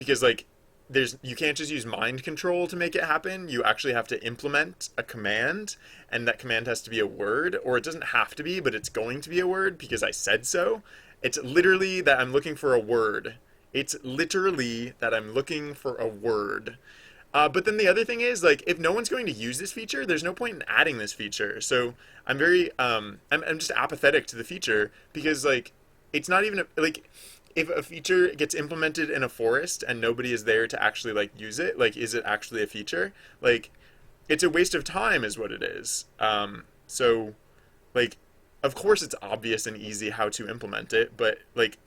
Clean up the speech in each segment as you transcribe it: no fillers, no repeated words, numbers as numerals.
because like you can't just use mind control to make it happen. You actually have to implement a command, and that command has to be a word, or it doesn't have to be, but it's going to be a word because I said so. It's literally that I'm looking for a word. It's literally that I'm looking for a word. But then the other thing is, like, if no one's going to use this feature, there's no point in adding this feature. So I'm just apathetic to the feature because, like, it's not even like, if a feature gets implemented in a forest and nobody is there to actually like use it, like, is it actually a feature? Like, it's a waste of time, is what it is. So, like, of course it's obvious and easy how to implement it, but like,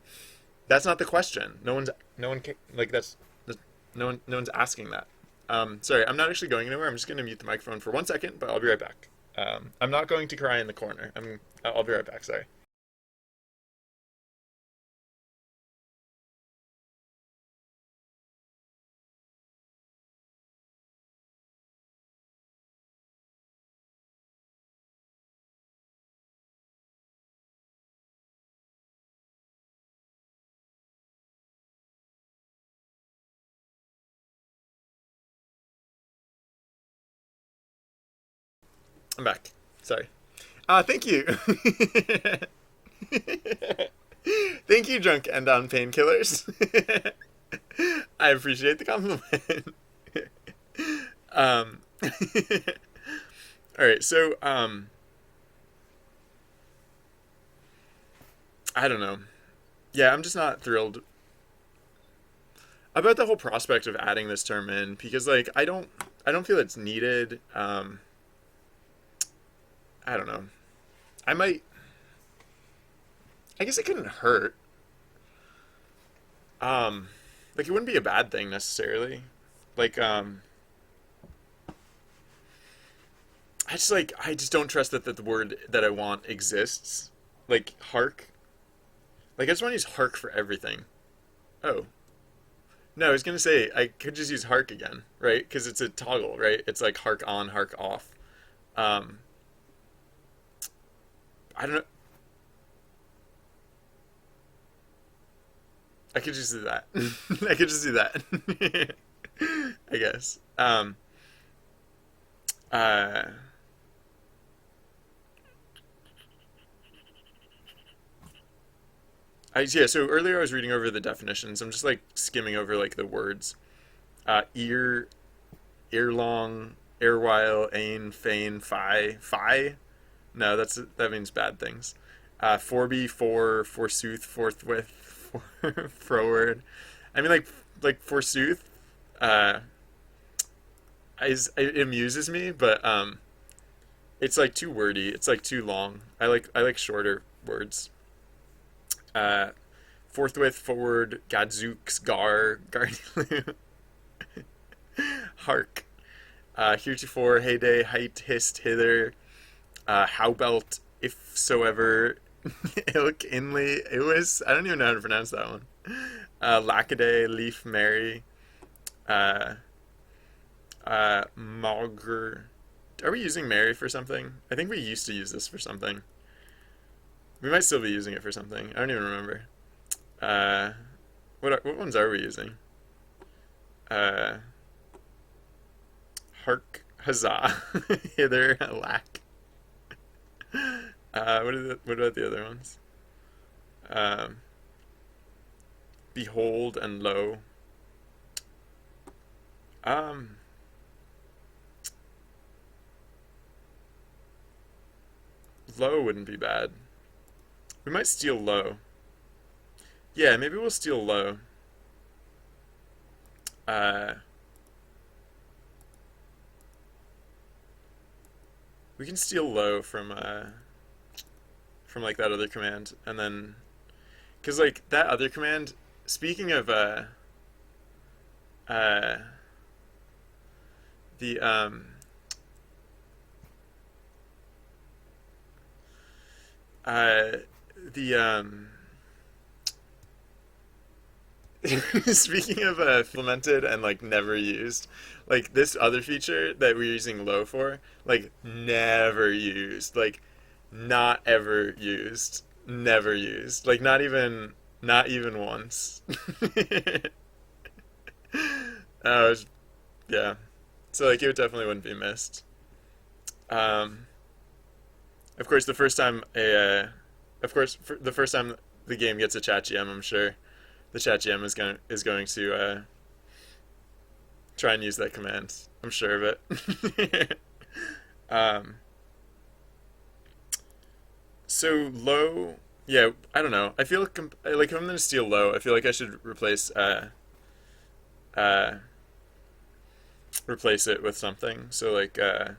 that's not the question. No one like that's no one's asking that. Sorry, I'm not actually going anywhere. I'm just going to mute the microphone for 1 second, but I'll be right back. I'm not going to cry in the corner. I'll be right back. Sorry. I'm back. Sorry. Thank you. Thank you, drunk and on painkillers. I appreciate the compliment. um, all right, so I don't know. Yeah, I'm just not thrilled about the whole prospect of adding this term in because, like, I don't feel it's needed. I don't know. I might. I guess it couldn't hurt. Um, like, it wouldn't be a bad thing necessarily. Like, I just don't trust that the word that I want exists. Like, hark. Like, I just want to use hark for everything. Oh, no, I was gonna say I could just use hark again, right? Because it's a toggle, right? It's like hark on, hark off. Um, I don't know. I could just do that. I could just do that. I guess. Uh, yeah. So earlier I was reading over the definitions. I'm just like skimming over like the words. Ear, ear long, erewhile, ain, feign, fi. No, that means bad things. Forby, forsooth, forthwith, froward. I mean, like forsooth. Uh, it amuses me, but it's like too wordy. It's like too long. I like shorter words. Uh, forthwith, forward, gadzooks, guardian, hark. Heretofore, heyday, height, hist, hither, howbelt, if so ever, ilk, inly. It was, I don't even know how to pronounce that one. Lackaday, leaf, merry, uh, maugre. Are we using Mary for something? I think we used to use this for something. We might still be using it for something. I don't even remember. Uh, what ones are we using? Uh, hark, huzzah, hither, lack. What about the other ones? Um, behold and lo. Um, Lo wouldn't be bad. We might steal low. Yeah, maybe we'll steal low. Uh, we can steal low from like that other command, and then because like that other command. Speaking of uh, the uh, the speaking of implemented and like never used, like this other feature that we're using low for, like never used, like not ever used, never used, like not even once. Oh, yeah. So like it definitely wouldn't be missed. Um, of course, of course, the first time the game gets a chat GM, I'm sure the chat GM is going to try and use that command. I'm sure of it. um, so low, yeah. I don't know. I feel like if I'm gonna steal low, I feel like I should uh, replace it with something. So like uh,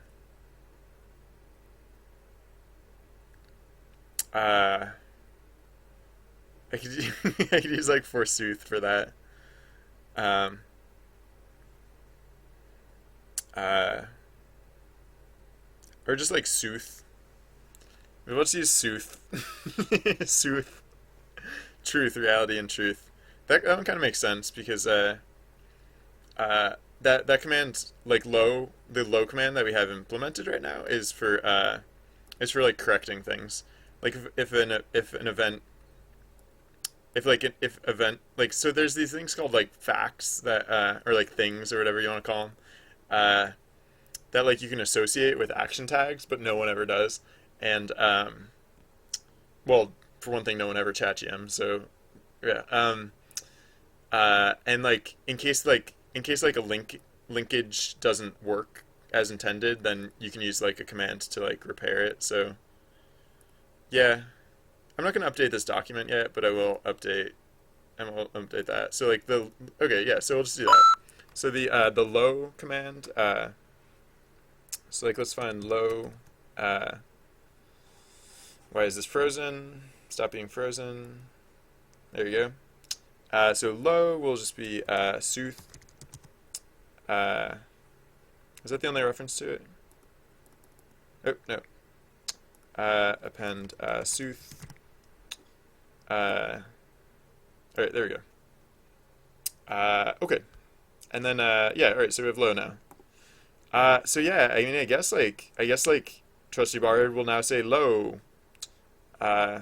I could I could use like forsooth for that. Um, uh, or just like sooth. I mean, let's use sooth. Sooth. Truth, reality, and truth. That one kind of makes sense because that command like low the low command that we have implemented right now is for like correcting things. Like if an event if event like so there's these things called like facts that or like things or whatever you want to call them uh, that like you can associate with action tags, but no one ever does. And well, for one thing, no one ever chat GM. So yeah. And like in case like a linkage doesn't work as intended, then you can use like a command to like repair it. So yeah, I'm not gonna update this document yet, but I will update that. So like the okay, yeah. So we'll just do that. So the low command. So like let's find low. Uh, why is this frozen? Stop being frozen. There you go. So low will just be sooth. Uh, is that the only reference to it? Oh no. Append sooth. All right, there we go. Okay, and then yeah, all right. So we have low now. So yeah, I mean, I guess like Trusty Bard will now say low. Uh,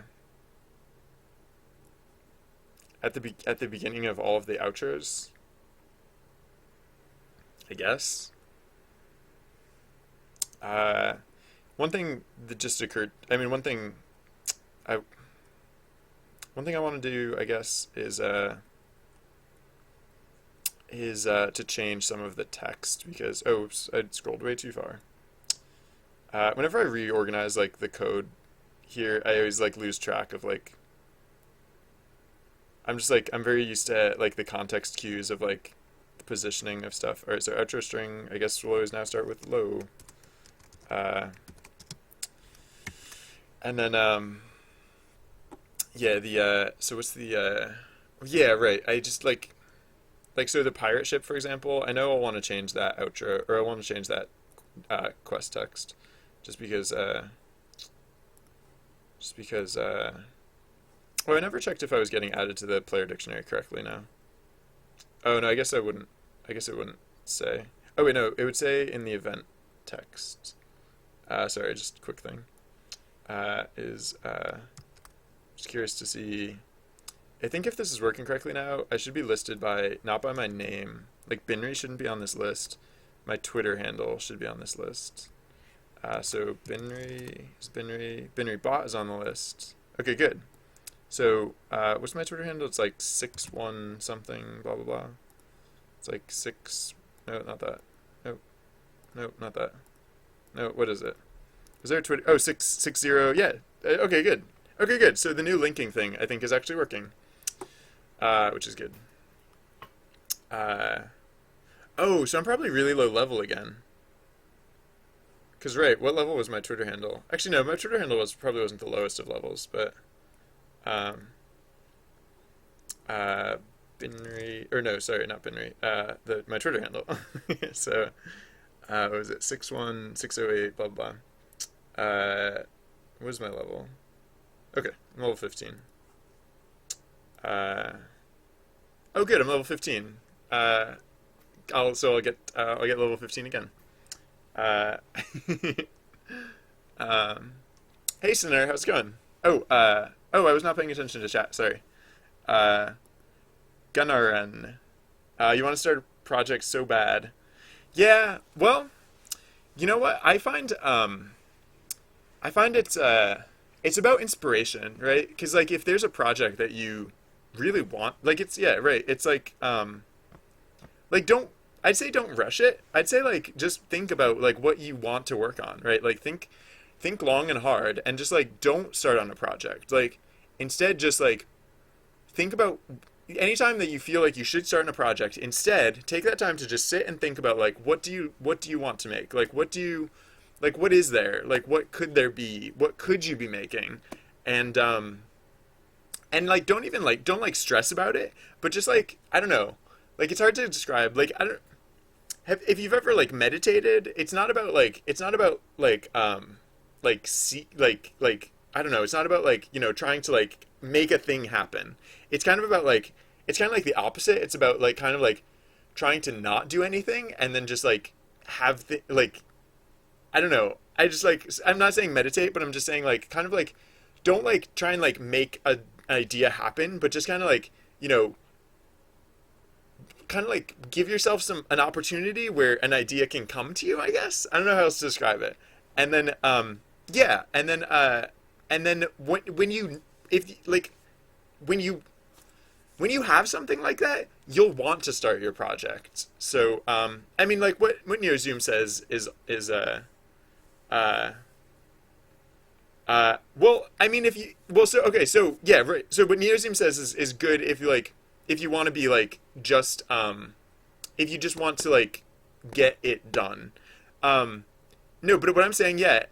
at the beginning of all of the outros. I guess. Uh, one thing that just occurred. I mean, I one thing I want to do, I guess, is to change some of the text because oops, I scrolled way too far. Whenever I reorganize like the code here, I always like lose track of like I'm very used to like the context cues of like the positioning of stuff. All right, so outro string, I guess we'll always now start with low. Uh, and then yeah, the so what's the yeah, right. I just like so the pirate ship for example, I know I want to change that outro or I want to change that quest text just because just because oh, I never checked if I was getting added to the player dictionary correctly now. Oh no, I guess I wouldn't. I guess it wouldn't say. Oh wait, no, it would say in the event text. Sorry, just a quick thing. Is just curious to see. I think if this is working correctly now, I should be listed by not by my name. Like Binry shouldn't be on this list. My Twitter handle should be on this list. So Binry bot is on the list. Okay, good. So what's my Twitter handle? It's like 61 something blah blah blah. It's like six. No, not that. Nope. Nope, not that. No, what is it? Is there a Twitter? Oh, 660. Yeah. Okay, good. Okay, good. So the new linking thing I think is actually working, which is good. Uh, oh, so I'm probably really low level again. Cause right, what level was my Twitter handle? Actually, no, my Twitter handle probably wasn't the lowest of levels, but um, uh, Binry or no, sorry, not Binry. The my Twitter handle. So, what was it 61608 blah blah. What was my level? Okay, I'm level 15. Uh, oh, good, I'm level 15. I'll get level 15 again. Uh, um, hey, Sinner, how's it going? Oh, I was not paying attention to chat. Sorry. Uh, Gunnaran, you want to start? projects so bad. Yeah, well, you know what? I find it's about inspiration, right? Because like if there's a project that you really want, like it's yeah, right. It's like don't I'd say don't rush it. I'd say like just think about like what you want to work on, right? Like think long and hard and just like don't start on a project. Like instead just like think about anytime that you feel like you should start on a project, instead take that time to just sit and think about like what do you want to make? Like what is there? Like what could there be? What could you be making? And like don't like stress about it, but just like I don't know. Like it's hard to describe. Like I don't if you've ever like meditated, it's not about like see like I don't know, it's not about like, trying to like make a thing happen. It's kind of about like it's kind of like the opposite. It's about like kind of like trying to not do anything and then just like like I don't know. I just like I'm not saying meditate, but I'm just saying like kind of like don't like try and like make an idea happen, but just kind of like, kind of like give yourself an opportunity where an idea can come to you, I guess. I don't know how else to describe it. And then yeah, and then when you if like when you have something like that, you'll want to start your project. So I mean like what Neozoom says is uh well, I mean, if you, well, so, okay, so, yeah, right. So what Neozoom says is good if you, like, if you want to be, like, just, if you just want to, like, get it done. Um, no, but what I'm saying, yeah,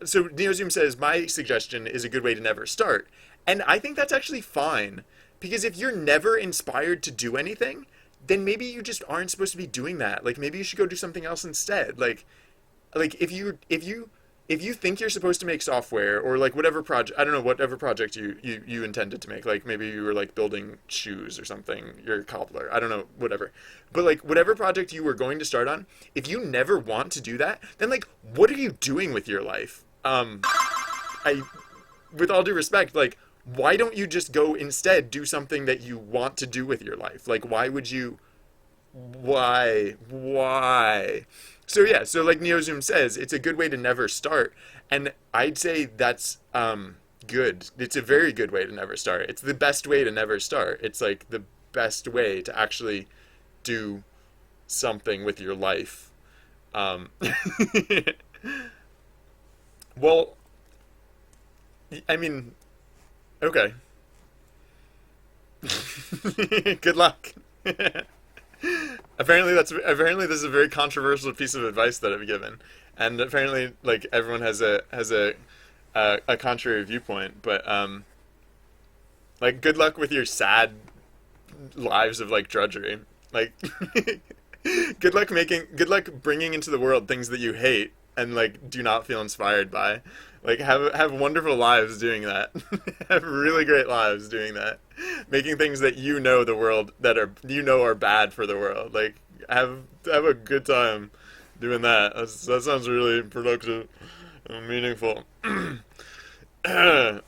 so Neozoom says my suggestion is a good way to never start. And I think that's actually fine. Because if you're never inspired to do anything, then maybe you just aren't supposed to be doing that. Like, maybe you should go do something else instead. Like if you think you're supposed to make software or like whatever project, I don't know, whatever project you intended to make, like maybe you were like building shoes or something, you're a cobbler, I don't know, whatever, but like whatever project you were going to start on, if you never want to do that, then like what are you doing with your life? I with all due respect, like why don't you just go instead do something that you want to do with your life? Like why would you, why? So yeah, so like Neozoom says, it's a good way to never start, and I'd say that's good. It's a very good way to never start. It's the best way to never start. It's like the best way to actually do something with your life. Um, well, I mean, okay. Good luck. Apparently this is a very controversial piece of advice that I've given, and apparently like everyone has a contrary viewpoint. But like good luck with your sad lives of like drudgery. Like good luck bringing into the world things that you hate and like do not feel inspired by. Like have wonderful lives doing that. Have really great lives doing that. Making things that the world that are are bad for the world. Like have a good time doing that. That sounds really productive and meaningful. All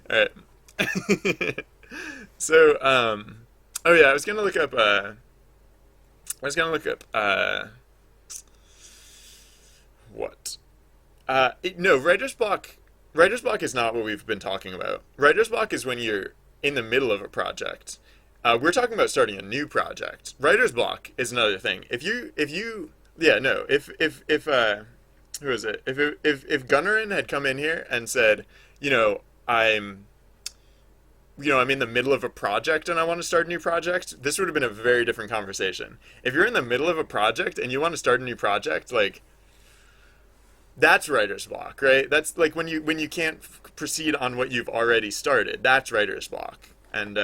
right. So oh yeah, I was gonna look up what? No, writer's block. Writer's block is not what we've been talking about. Writer's block is when you're in the middle of a project. We're talking about starting a new project. Writer's block is another thing. Yeah, no, who is it? If Gunnarin had come in here and said, you know, I'm, I'm in the middle of a project and I want to start a new project, this would have been a very different conversation. If you're in the middle of a project and you want to start a new project, like, that's writer's block, right? That's like when you can't proceed on what you've already started. That's writer's block, and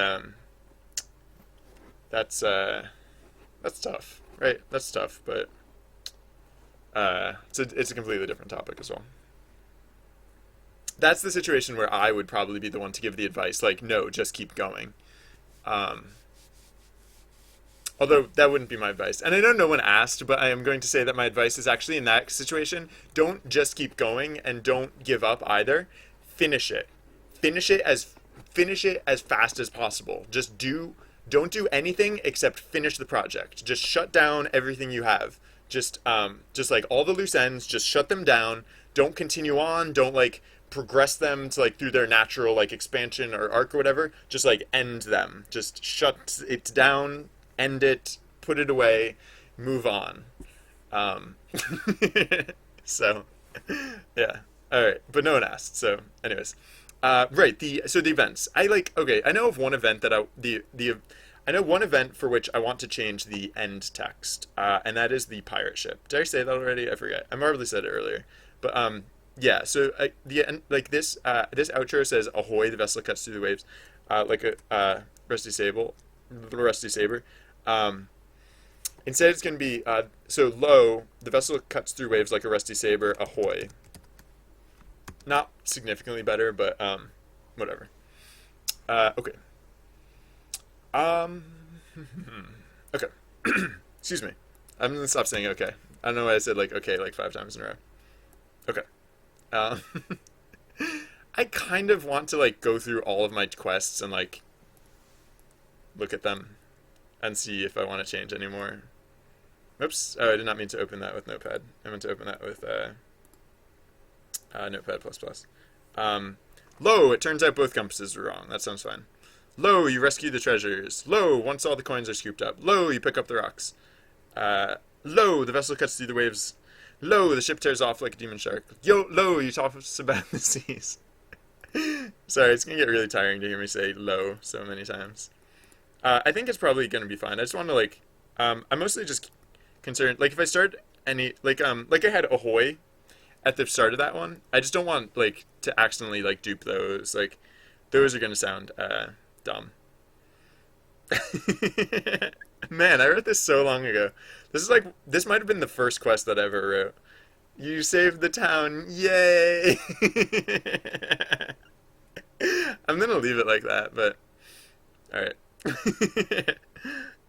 that's tough, right? That's tough, but it's a completely different topic as well. That's the situation where I would probably be the one to give the advice, like, no, just keep going. Um, Although that wouldn't be my advice. And I know no one asked, but I am going to say that my advice is actually in that situation, don't just keep going and don't give up either. Finish it. Finish it as fast as possible. Just do Don't do anything except finish the project. Just shut down everything you have. Just like all the loose ends, just shut them down. Don't continue on. Don't like progress them to like through their natural like expansion or arc or whatever. Just like end them. Just shut it down, end it, put it away, move on. Um, so, yeah. All right, but no one asked. So, anyways, right. The events. I like. Okay, I know of one event that the I know one event for which I want to change the end text, and that is the pirate ship. Did I say that already? I forget. I probably said it earlier, but yeah. So the end, like this outro says, "Ahoy! The vessel cuts through the waves, like a rusty saber." Um, Instead, it's going to be so low. The vessel cuts through waves like a rusty saber. Ahoy! Not significantly better, but whatever. Okay. Um. Okay. Excuse me. I'm gonna stop saying okay. I don't know why I said like okay like 5 times in a row. Okay. Um. I kind of want to like go through all of my quests and like look at them and see if I want to change any more. Oops. Oh, I did not mean to open that with Notepad. I meant to open that with Notepad++. Um, Lo, it turns out both compasses were wrong. That sounds fine. Lo, you rescue the treasures. Lo, once all the coins are scooped up. Lo, you pick up the rocks. Lo, the vessel cuts through the waves. Lo, the ship tears off like a demon shark. Yo, lo, you toss about the seas. Sorry, it's gonna get really tiring to hear me say lo so many times. I think it's probably gonna be fine. I just want to like, I'm mostly just concerned. Like if I start any like I had ahoy at the start of that one. I just don't want like to accidentally like dupe those. Like those are gonna sound dumb. Man, I wrote this so long ago. This might have been the first quest that I ever wrote. You saved the town, yay! I'm gonna leave it like that, but all right.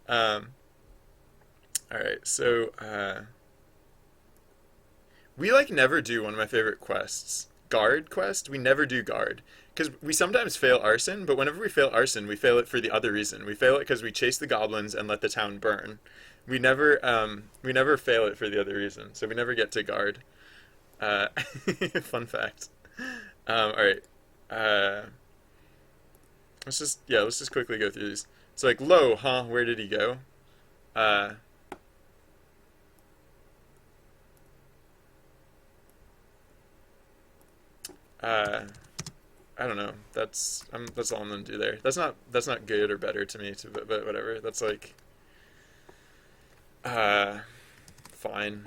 um, all right. So we like never do one of my favorite quests, guard quest. We never do guard because we sometimes fail arson, but whenever we fail arson, we fail it for the other reason. We fail it because we chase the goblins and let the town burn. We never fail it for the other reason. So we never get to guard. Uh, Fun fact. All right. Uh, let's just quickly go through these. So like, low, huh? Where did he go? Uh, uh, I don't know. That's all I'm gonna do there. That's not good or better to me. But whatever. That's like uh, fine.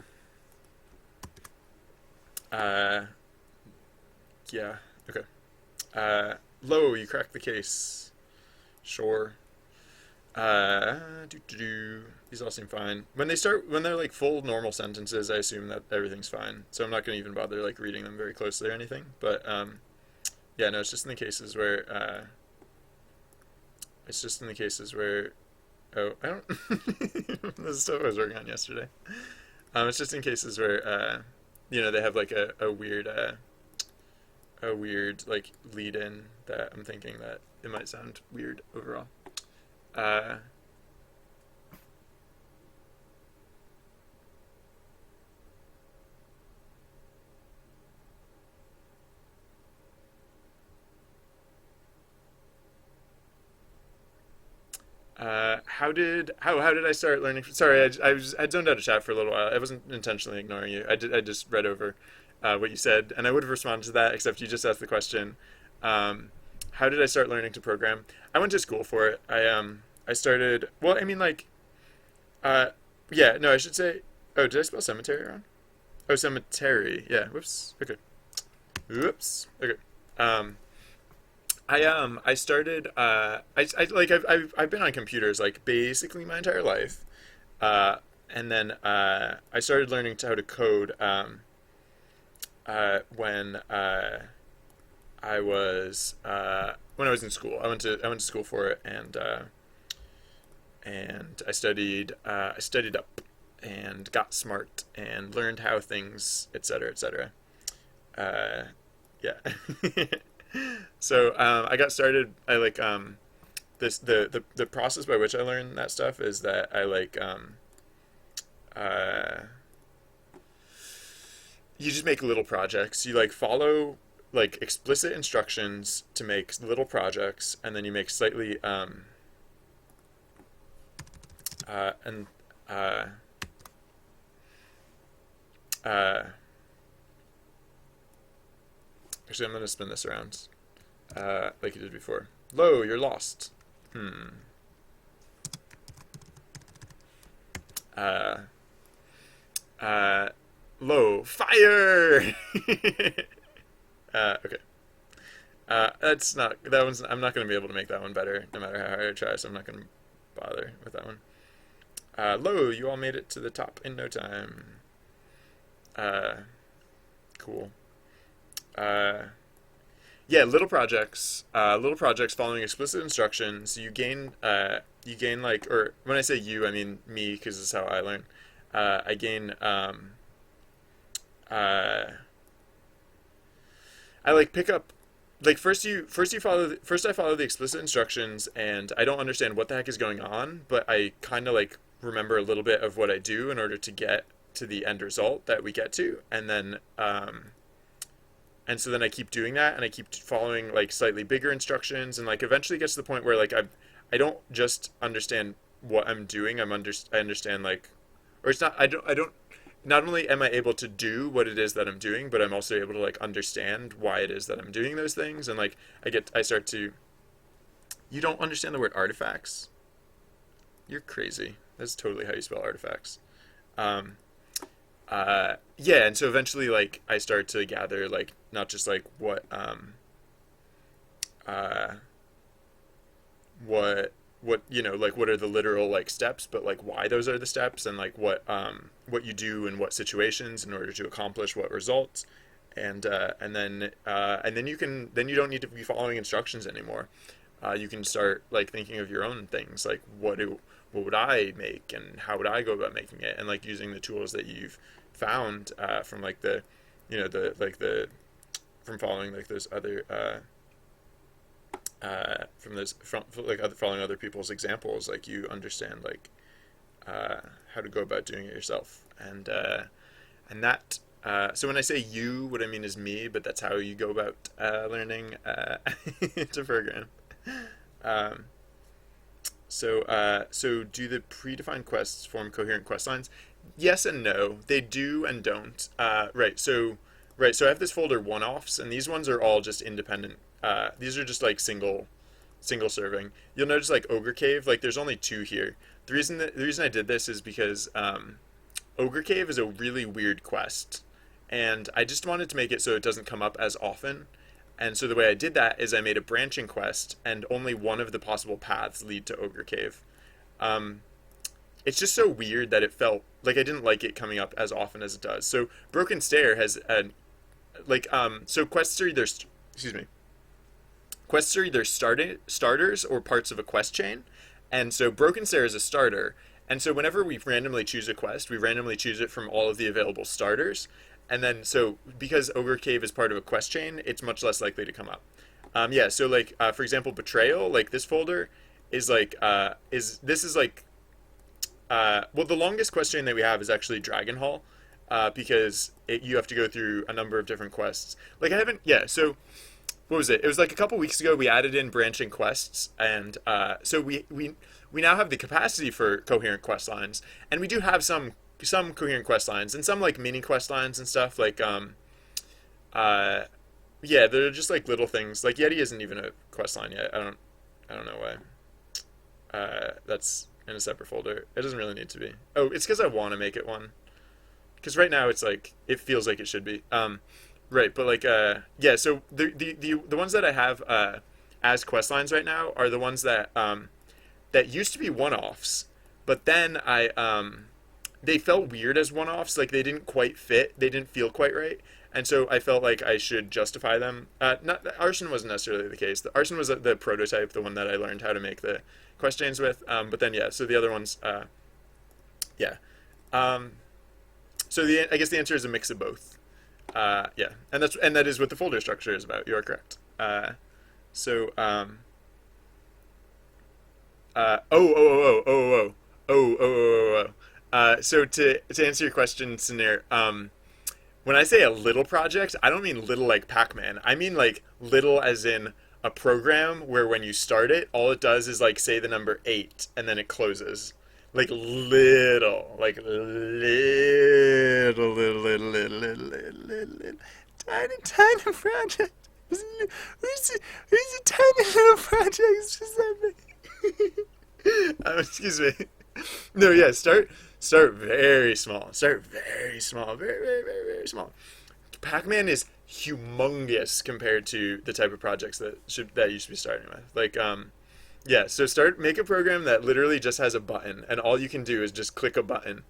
Uh, yeah. Okay. Low, you cracked the case. Sure. These all seem fine. When they're like full normal sentences, I assume that everything's fine. So I'm not gonna even bother like reading them very closely or anything. But yeah, no, it's just in the cases where it's just in the cases where oh, I don't. This is stuff I was working on yesterday. It's just in cases where they have like a weird like lead in that I'm thinking that it might sound weird overall. Uh, how did I start learning? Sorry, I zoned out of chat for a little while. I wasn't intentionally ignoring you. I just read over what you said, and I would have responded to that, except you just asked the question. Um, how did I start learning to program? I went to school for it. I started. Well, I mean, like, uh, yeah. No, I should say. Oh, did I spell cemetery wrong? Oh, cemetery. Yeah. Whoops. Okay. Whoops. Okay. Um, I started I like I've been on computers like basically my entire life. And then I started learning how to code when when I was in school. I went to school for it and I studied up and got smart and learned how things etc etc. Yeah. So I got started. I like the process by which I learn that stuff is that I like uh, you just make little projects. You like follow like explicit instructions to make little projects, and then you make slightly and uh, uh, actually, I'm gonna spin this around like you did before. Lo, you're lost. Hmm. Uh, uh, Lo, fire. Okay. That's not that one's. I'm not gonna be able to make that one better, no matter how hard I try. So I'm not gonna bother with that one. Lo, you all made it to the top in no time. Uh, cool. Uh, yeah, little projects following explicit instructions. You gain like, or when I say you, I mean me, because this is how I learn. I gain, uh, I like pick up, like first I follow the explicit instructions, and I don't understand what the heck is going on, but I kind of like remember a little bit of what I do in order to get to the end result that we get to, and so then I keep doing that, and I keep following like slightly bigger instructions, and like eventually it gets to the point where like I don't just understand what I'm doing. I understand like, or it's not I don't not only am I able to do what it is that I'm doing, but I'm also able to like understand why it is that I'm doing those things, and like I start to. You don't understand the word artifacts? You're crazy. That's totally how you spell artifacts. Um, yeah, and so eventually like I start to gather like not just like uh what like what are the literal like steps, but like why those are the steps, and like what you do in what situations in order to accomplish what results, and then you don't need to be following instructions anymore. You can start like thinking of your own things, like what would I make, and how would I go about making it, and like using the tools that you've found from like the you know the like the from following like those other from like following other people's examples. Like you understand like how to go about doing it yourself, and that so when I say you, what I mean is me, but that's how you go about learning to program. um, so do the predefined quests form coherent quest lines? Yes and no. They do and don't. Right. So I have this folder one-offs, and these ones are all just independent. These are just like single serving. You'll notice like Ogre Cave, like there's only two here. The reason I did this is because Ogre Cave is a really weird quest, and I just wanted to make it so it doesn't come up as often. And so the way I did that is I made a branching quest, and only one of the possible paths lead to Ogre Cave. Um, it's just so weird that it felt like I didn't like it coming up as often as it does. So Broken Stair has an so quests are either excuse me quests are either starters or parts of a quest chain, and so Broken Stair is a starter. And so whenever we randomly choose a quest, we randomly choose it from all of the available starters. And then so because Ogre Cave is part of a quest chain, it's much less likely to come up. Yeah, so like for example, Betrayal, like this folder is like is like well, the longest quest chain that we have is actually Dragon Hall, because you have to go through a number of different quests. Like I haven't, yeah. So what was it? It was like a couple weeks ago we added in branching quests, and so we now have the capacity for coherent quest lines, and we do have some coherent quest lines and some like mini quest lines and stuff like uh yeah, they're just like little things. Like Yeti isn't even a quest line yet. I don't know why. That's in a separate folder. It doesn't really need to be. Oh, it's because I want to make it one. Because right now it's like it feels like it should be. Right, but like yeah. So the ones that I have as quest lines right now are the ones that used to be one offs, but then they felt weird as one offs. Like they didn't quite fit. They didn't feel quite right. And so I felt like I should justify them. Not Arson wasn't necessarily the case. The Arson was the prototype, the one that I learned how to make the quest chains with. But then yeah, so the other ones, yeah. So I guess the answer is a mix of both. Yeah, and that is what the folder structure is about. You are correct. So So to answer your question, Scenario, when I say a little project, I don't mean little like Pac-Man. I mean like little as in a program where when you start it, all it does is like say the number 8 and then it closes. Like little, tiny, tiny project. Who's a tiny little project? It's just that big. Excuse me. No, yeah, start very small. Start very small. Very small. Pac-Man is humongous compared to the type of projects that you should be starting with. Yeah, so make a program that literally just has a button and all you can do is just click a button.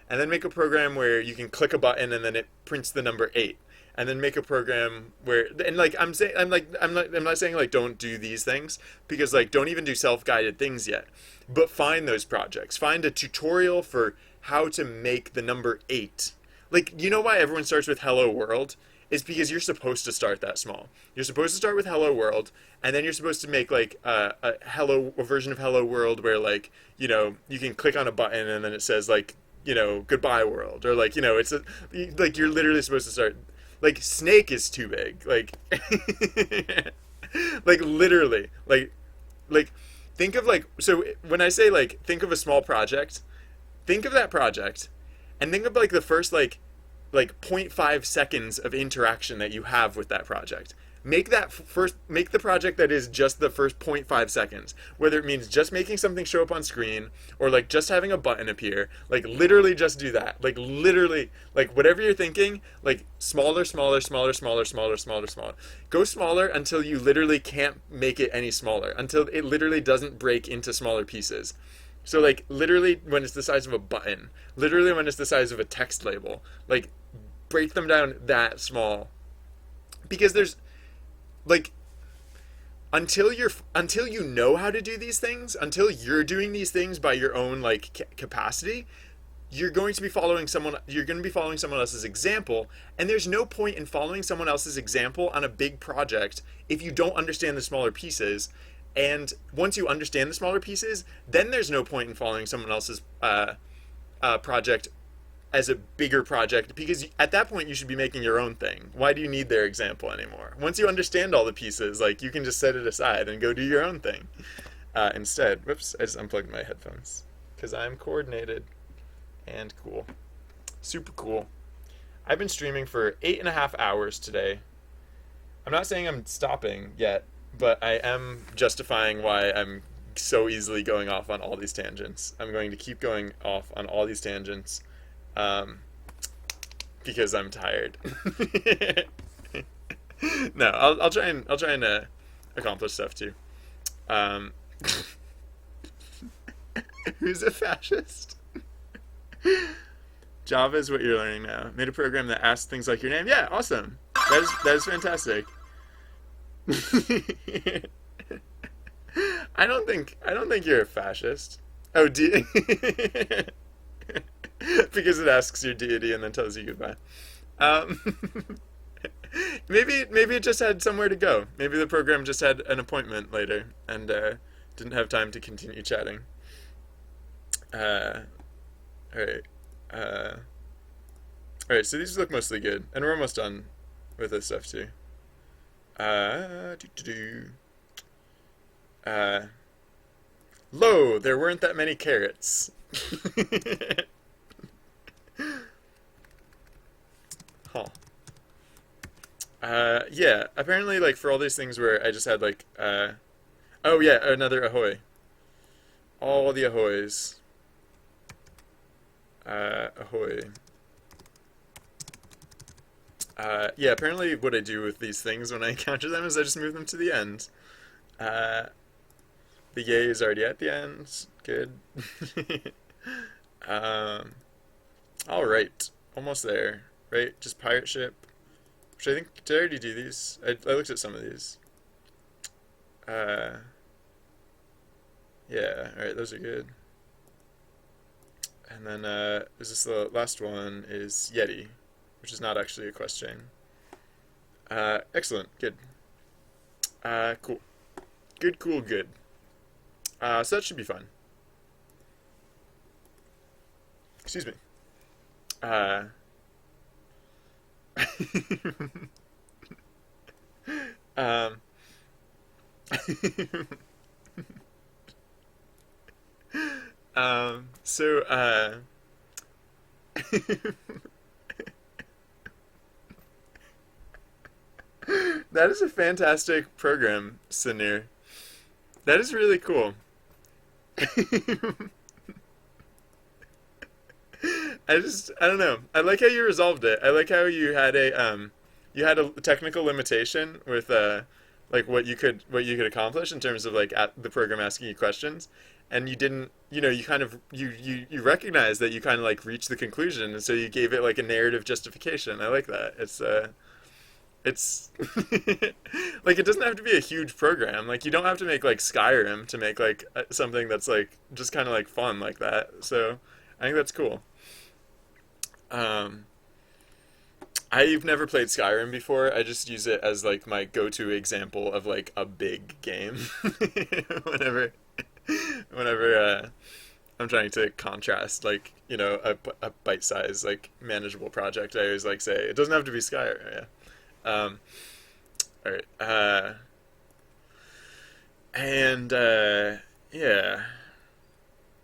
And then make a program where you can click a button and then it prints the number 8. And then make a program where, and like I'm not saying like don't do these things, because like don't even do self-guided things yet, but find those projects, find a tutorial for how to make the number 8. Like, you know why everyone starts with hello world? Is because you're supposed to start that small. You're supposed to start with hello world, and then you're supposed to make like a version of hello world where, like, you know, you can click on a button and then it says like, you know, goodbye world, or like, you know, like you're literally supposed to start. Like, Snake is too big. Like, like literally, like think of like, so when I say like think of a small project, think of that project, and think of like the first like zero point 0.5 seconds of interaction that you have with that project. Make the project that is just the first 0.5 seconds, whether it means just making something show up on screen or like just having a button appear. Like, literally just do that. Like, literally, like whatever you're thinking, like smaller. Go smaller until you literally can't make it any smaller, until it literally doesn't break into smaller pieces. So like literally when it's the size of a button, literally when it's the size of a text label, like break them down that small. Because there's like, until you know how to do these things, until you're doing these things by your own like capacity, you're going to be following someone else's example, and there's no point in following someone else's example on a big project if you don't understand the smaller pieces. And once you understand the smaller pieces, then there's no point in following someone else's project as a bigger project, because at that point you should be making your own thing. Why do you need their example anymore? Once you understand all the pieces, like, you can just set it aside and go do your own thing instead. Whoops, I just unplugged my headphones because I'm coordinated and cool. Super cool. I've been streaming for 8.5 hours today. I'm not saying I'm stopping yet, but I am justifying why I'm so easily going off on all these tangents. I'm going to keep going off on all these tangents because I'm tired. No, I'll try and accomplish stuff too. Who's a fascist? Java is what you're learning now. Made a program that asks things like your name. Yeah, awesome. That is fantastic. I don't think you're a fascist. Oh, because it asks your deity and then tells you goodbye. Um, maybe it just had somewhere to go. Maybe the program just had an appointment later and didn't have time to continue chatting. All right. All right. So these look mostly good, and we're almost done with this stuff too. Lo, there weren't that many carrots. Huh. Yeah, apparently, like, for all these things where I just had, like, oh, yeah, another ahoy. All the ahoys. Ahoy. Yeah, apparently what I do with these things when I encounter them is I just move them to the end. The yay is already at the end. Good. Um, alright. Almost there. Right? Just pirate ship. Which I think, did I already do these? I looked at some of these. Yeah, alright, those are good. And then, is this the last one is Yeti, which is not actually a quest chain. Excellent, good. Cool. Good, cool, good. So that should be fun. Excuse me. Uh, um, so, that is a fantastic program, Sinir. That is really cool. I don't know. I like how you resolved it. I like how you had a technical limitation with like what you could accomplish in terms of like at the program asking you questions, and you didn't, you kind of you recognize that you kind of like reached the conclusion, and so you gave it like a narrative justification. I like that. It's like it doesn't have to be a huge program. Like you don't have to make like Skyrim to make like something that's like just kind of like fun like that. So I think that's cool. Um, I've never played Skyrim before. I just use it as like my go-to example of like a big game. whenever whenever I'm trying to contrast like a bite-sized like manageable project, I always like say it doesn't have to be Skyrim. Yeah. All right. And yeah.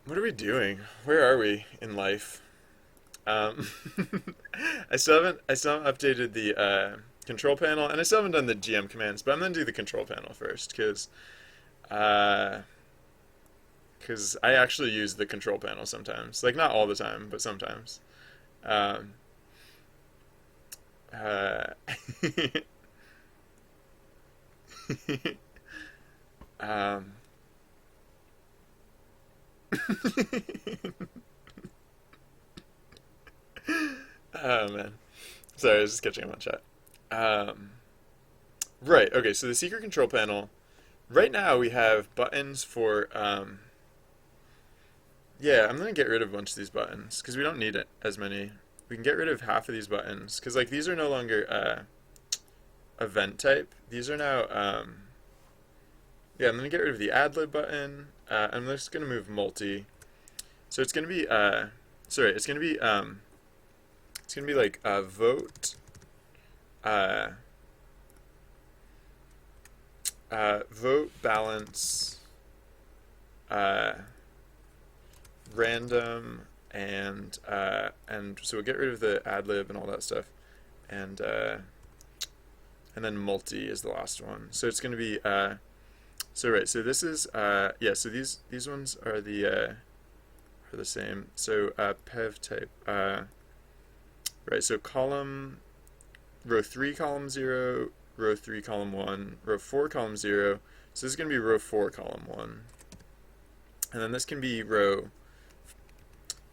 What are we doing? Where are we in life? Um, I still haven't updated the control panel, and I still haven't done the GM commands. But I'm gonna do the control panel first, uh, because I actually use the control panel sometimes. Like not all the time, but sometimes. Um, uh, um, oh man, sorry, I was just catching up on chat. Um, right. Okay. So the secret control panel. Right now we have buttons for yeah, I'm gonna get rid of a bunch of these buttons because we don't need it as many. We can get rid of half of these buttons because like these are no longer event type. These are now yeah. I'm gonna get rid of the ad lib button. I'm just gonna move multi. So it's gonna be sorry. It's gonna be like vote uh, vote balance uh, random and so we'll get rid of the ad lib and all that stuff and and then multi is the last one. So it's going to be so right. So this is yeah. So these ones are the same. So pev type right. So column row 3 column 0, row 3 column 1, row 4 column 0. So this is going to be row 4 column 1, and then this can be row.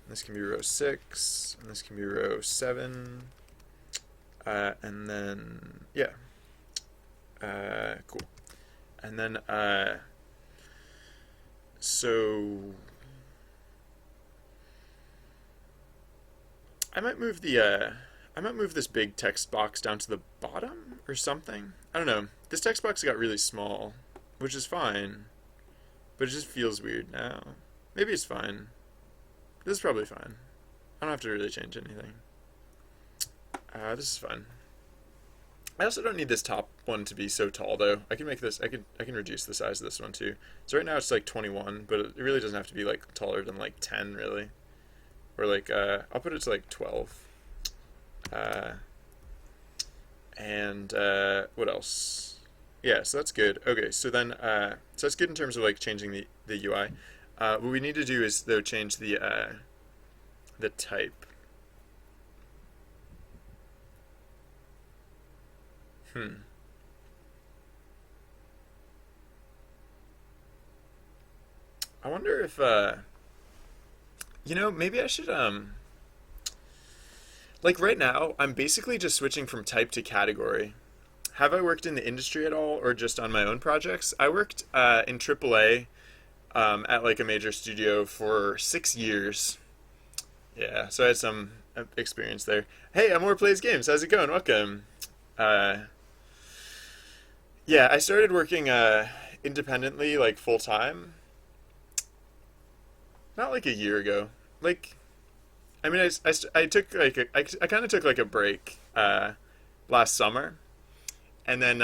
This can be row 6, and this can be row 7, and then, yeah, cool. And then, so, I might move this big text box down to the bottom or something. I don't know. This text box got really small, which is fine, but it just feels weird now. Maybe it's fine. This is probably fine. I don't have to really change anything. This is fine. I also don't need this top one to be so tall though. I can make this, I can reduce the size of this one too. So right now it's like 21, but it really doesn't have to be like taller than like 10 really. Or like, I'll put it to like 12. Uh, and what else? Yeah, so that's good. Okay, so then, so that's good in terms of like changing the UI. What we need to do is though change the type. Hmm. I wonder if maybe I should like right now I'm basically just switching from type to category. Have I worked in the industry at all or just on my own projects? I worked in AAA at like a major studio for 6 years. Yeah, so I had some experience there. Hey, Amor Plays Games. How's it going? Welcome. Uh, yeah, I started working independently, like full time, not like a year ago. Like, I mean, I took like I kind of took like a break last summer, and then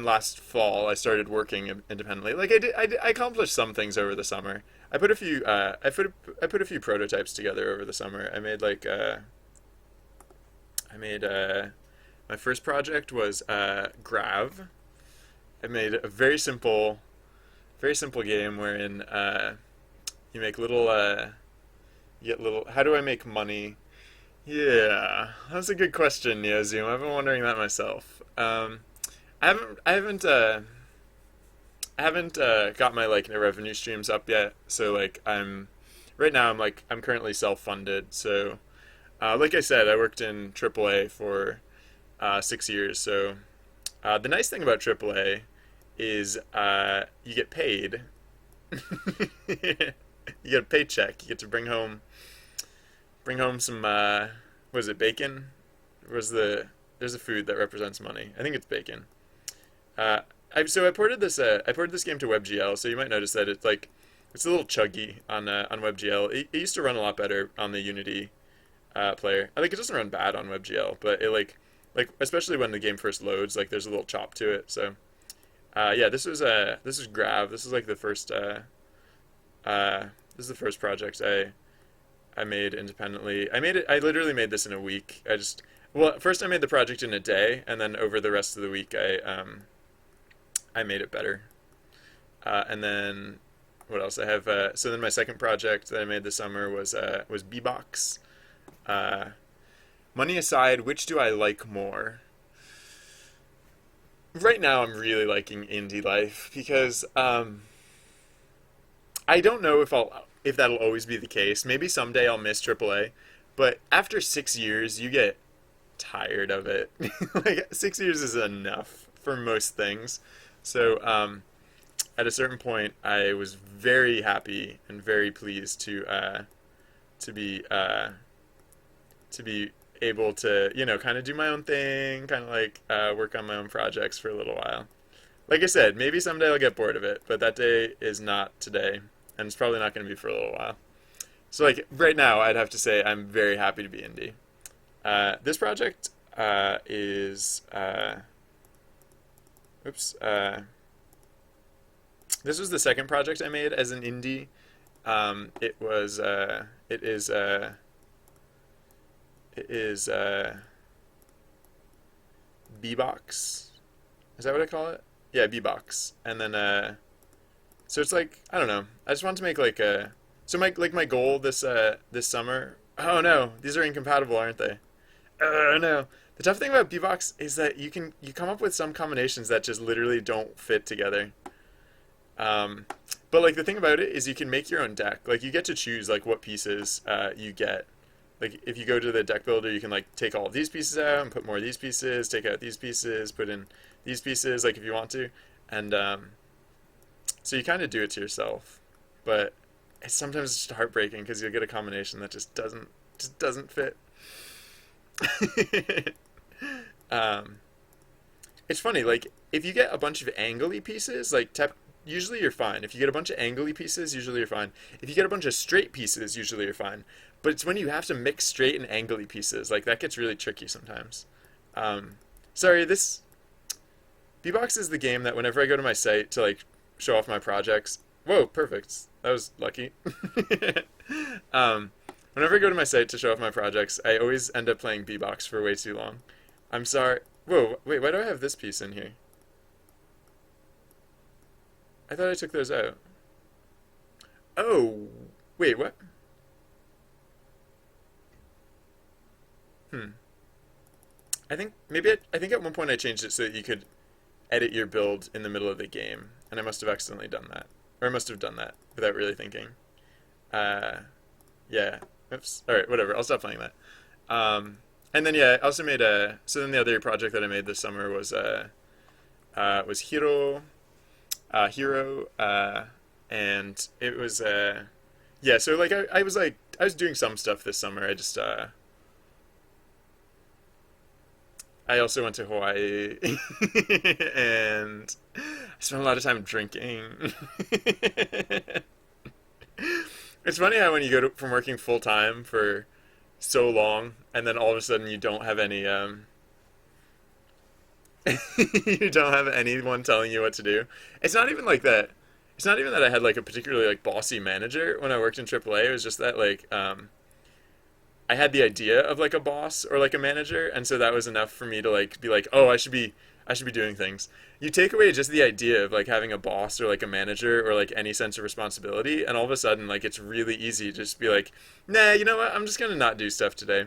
last fall I started working independently. Like I accomplished some things over the summer. I put a few prototypes together over the summer. I made my first project was Grav. I made a very simple game wherein you make little you get little. How do I make money? Yeah, that's a good question, NeoZoom. I've been wondering that myself. I haven't got my like revenue streams up yet. So like right now I'm currently self funded. So like I said, I worked in AAA for 6 years. So the nice thing about AAA is you get paid. You get a paycheck. You get to bring home some was it bacon? Was there's a food that represents money. I think it's bacon. I ported I ported this game to WebGL, so you might notice that it's a little chuggy on WebGL. It used to run a lot better on the Unity player. I think it doesn't run bad on WebGL, but it like especially when the game first loads, like there's a little chop to it. So yeah, this was Grav. This is like the first this is the first project I made independently. I literally made this in a week. Well, first I made the project in a day, and then over the rest of the week I made it better. And then what else I have? So then my second project that I made this summer was Bbox. Uh, Money aside, which do I like more? Right now, I'm really liking indie life because I don't know if that'll always be the case. Maybe someday I'll miss AAA, but after 6 years, you get tired of it. Like 6 years is enough for most things. So at a certain point, I was very happy and very pleased to be to be able to kind of do my own thing, kind of like work on my own projects for a little while. Like I said, maybe someday I'll get bored of it, but that day is not today, and it's probably not going to be for a little while. So like right now, I'd have to say I'm very happy to be indie. This project is oops. This was the second project I made as an indie. It was it is Bbox. Is that what I call it? Yeah, Bbox. And then so it's like I don't know. I just want to make like a so my goal this summer. Oh no, these are incompatible, aren't they? Oh no. The tough thing about Bbox is that you come up with some combinations that just literally don't fit together. Um, but like the thing about it is you can make your own deck. Like you get to choose like what pieces you get. Like if you go to the deck builder, you can like take all of these pieces out and put more of these pieces, take out these pieces, put in these pieces, like if you want to, and so you kind of do it to yourself. But it's sometimes just heartbreaking because you'll get a combination that just doesn't fit. um, it's funny, like if you get a bunch of angly pieces, usually you're fine. If you get a bunch of angly pieces, usually you're fine. If you get a bunch of straight pieces, usually you're fine. But it's when you have to mix straight and angly pieces, like that gets really tricky sometimes. Um, sorry, this Bbox is the game that whenever I go to my site to like show off my projects, whoa, perfect. That was lucky. um, Whenever I go to my site to show off my projects, I always end up playing Bbox for way too long. I'm sorry. Whoa, wait, why do I have this piece in here? I thought I took those out. Oh, wait, what? Hmm. I think at one point I changed it so that you could edit your build in the middle of the game, and I must have accidentally done that, or I must have done that without really thinking. Uh, yeah. Oops. All right, whatever. I'll stop playing that. And then yeah, I also made a. So then the other project that I made this summer was Hero, and it was yeah. So I was doing some stuff this summer. I also went to Hawaii and I spent a lot of time drinking. It's funny how when you go from working full time for so long, and then all of a sudden you don't have any you don't have anyone telling you what to do. It's not even like that. It's not even that I had like a particularly like bossy manager when I worked in AAA. It was just that like I had the idea of like a boss or like a manager, and so that was enough for me to like be like, oh, I should be doing things. You take away just the idea of like having a boss or like a manager or like any sense of responsibility, and all of a sudden like it's really easy to just be like, nah, you know what? I'm just gonna not do stuff today.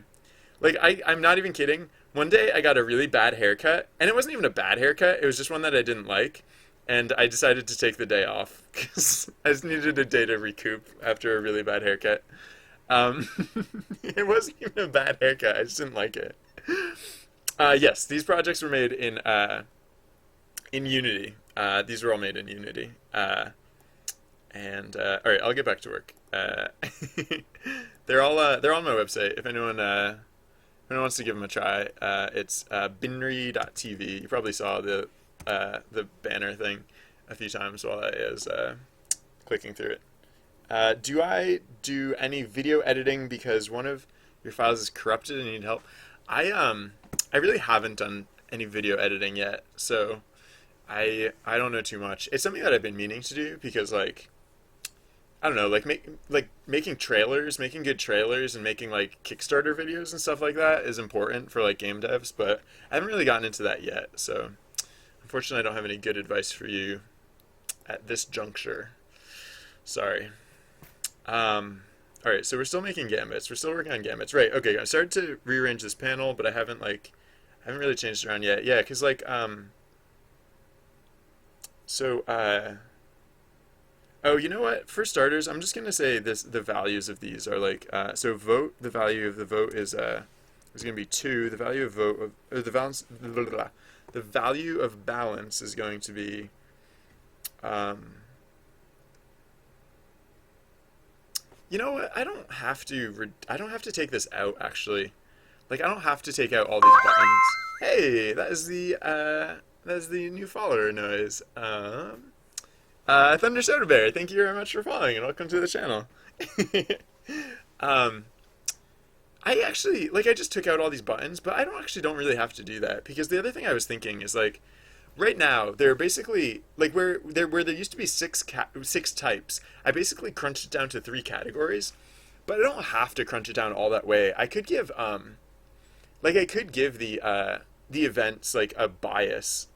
Like I'm not even kidding. One day I got a really bad haircut, and it wasn't even a bad haircut. It was just one that I didn't like, and I decided to take the day off because I just needed a day to recoup after a really bad haircut. Um, it wasn't even a bad haircut. I just didn't like it. Yes, these projects were made in Unity. These were all made in Unity. And all right, I'll get back to work. They're on my website. If anyone wants to give them a try, it's binry.tv. You probably saw the banner thing a few times while I was clicking through it. Do I do any video editing because one of your files is corrupted and you need help? I really haven't done any video editing yet, so I don't know too much. It's something that I've been meaning to do because like I don't know, making trailers, making good trailers, and making like Kickstarter videos and stuff like that is important for like game devs. But I haven't really gotten into that yet. So unfortunately, I don't have any good advice for you at this juncture. Sorry. All right, so we're still making gambits. We're still working on gambits. Right. Okay. I started to rearrange this panel, but I haven't really changed it around yet. Yeah, because so oh, you know what? For starters, I'm just gonna say this: the values of these are like so. Vote. The value of the vote is gonna be 2. The value of vote or the balance. Blah, blah, blah. The value of balance is going to be um. You know what? I don't have to take this out actually. Like I don't have to take out all these buttons. Hey, that is the new follower noise. Thunder Soda Bear, thank you very much for following and welcome to the channel. um, I actually like I just took out all these buttons, but I don't really have to do that because the other thing I was thinking is like right now they're basically like where there used to be six types. I basically crunched it down to 3 categories, but I don't have to crunch it down all that way. I could give the events like a bias.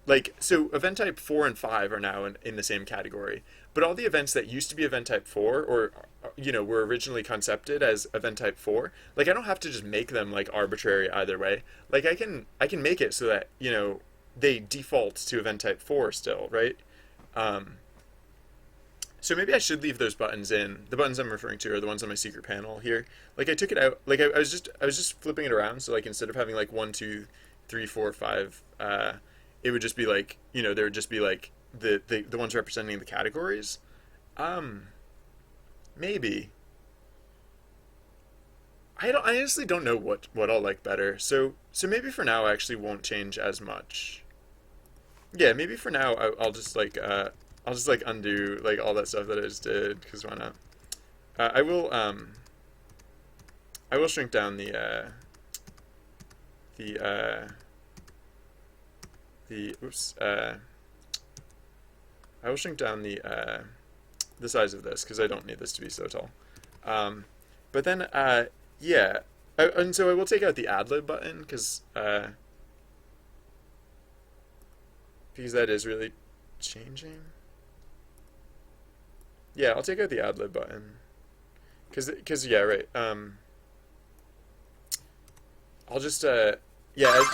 Like so event type 4 and 5 are now in the same category, but all the events that used to be event type 4 or were originally concepted as event type 4, like I don't have to just make them like arbitrary either way. Like I can make it so that they default to event type 4 still, right? um so maybe I should leave those buttons in. The buttons I'm referring to are the ones on my secret panel here. Like I took it out. Like I was just flipping it around. So like instead of having like 1, 2, 3, 4, 5, it would just be like there would just be like the ones representing the categories. Um, maybe I honestly don't know what I'll like better. So maybe for now I actually won't change as much. Yeah, maybe for now I'll just like undo like all that stuff that I just did because why not? I will shrink down the the oops I will shrink down the size of this because I don't need this to be so tall. But then yeah, and so I will take out the ad lib button because that is really changing. Yeah, I'll take out the ad lib button because yeah, right. I'll just yeah,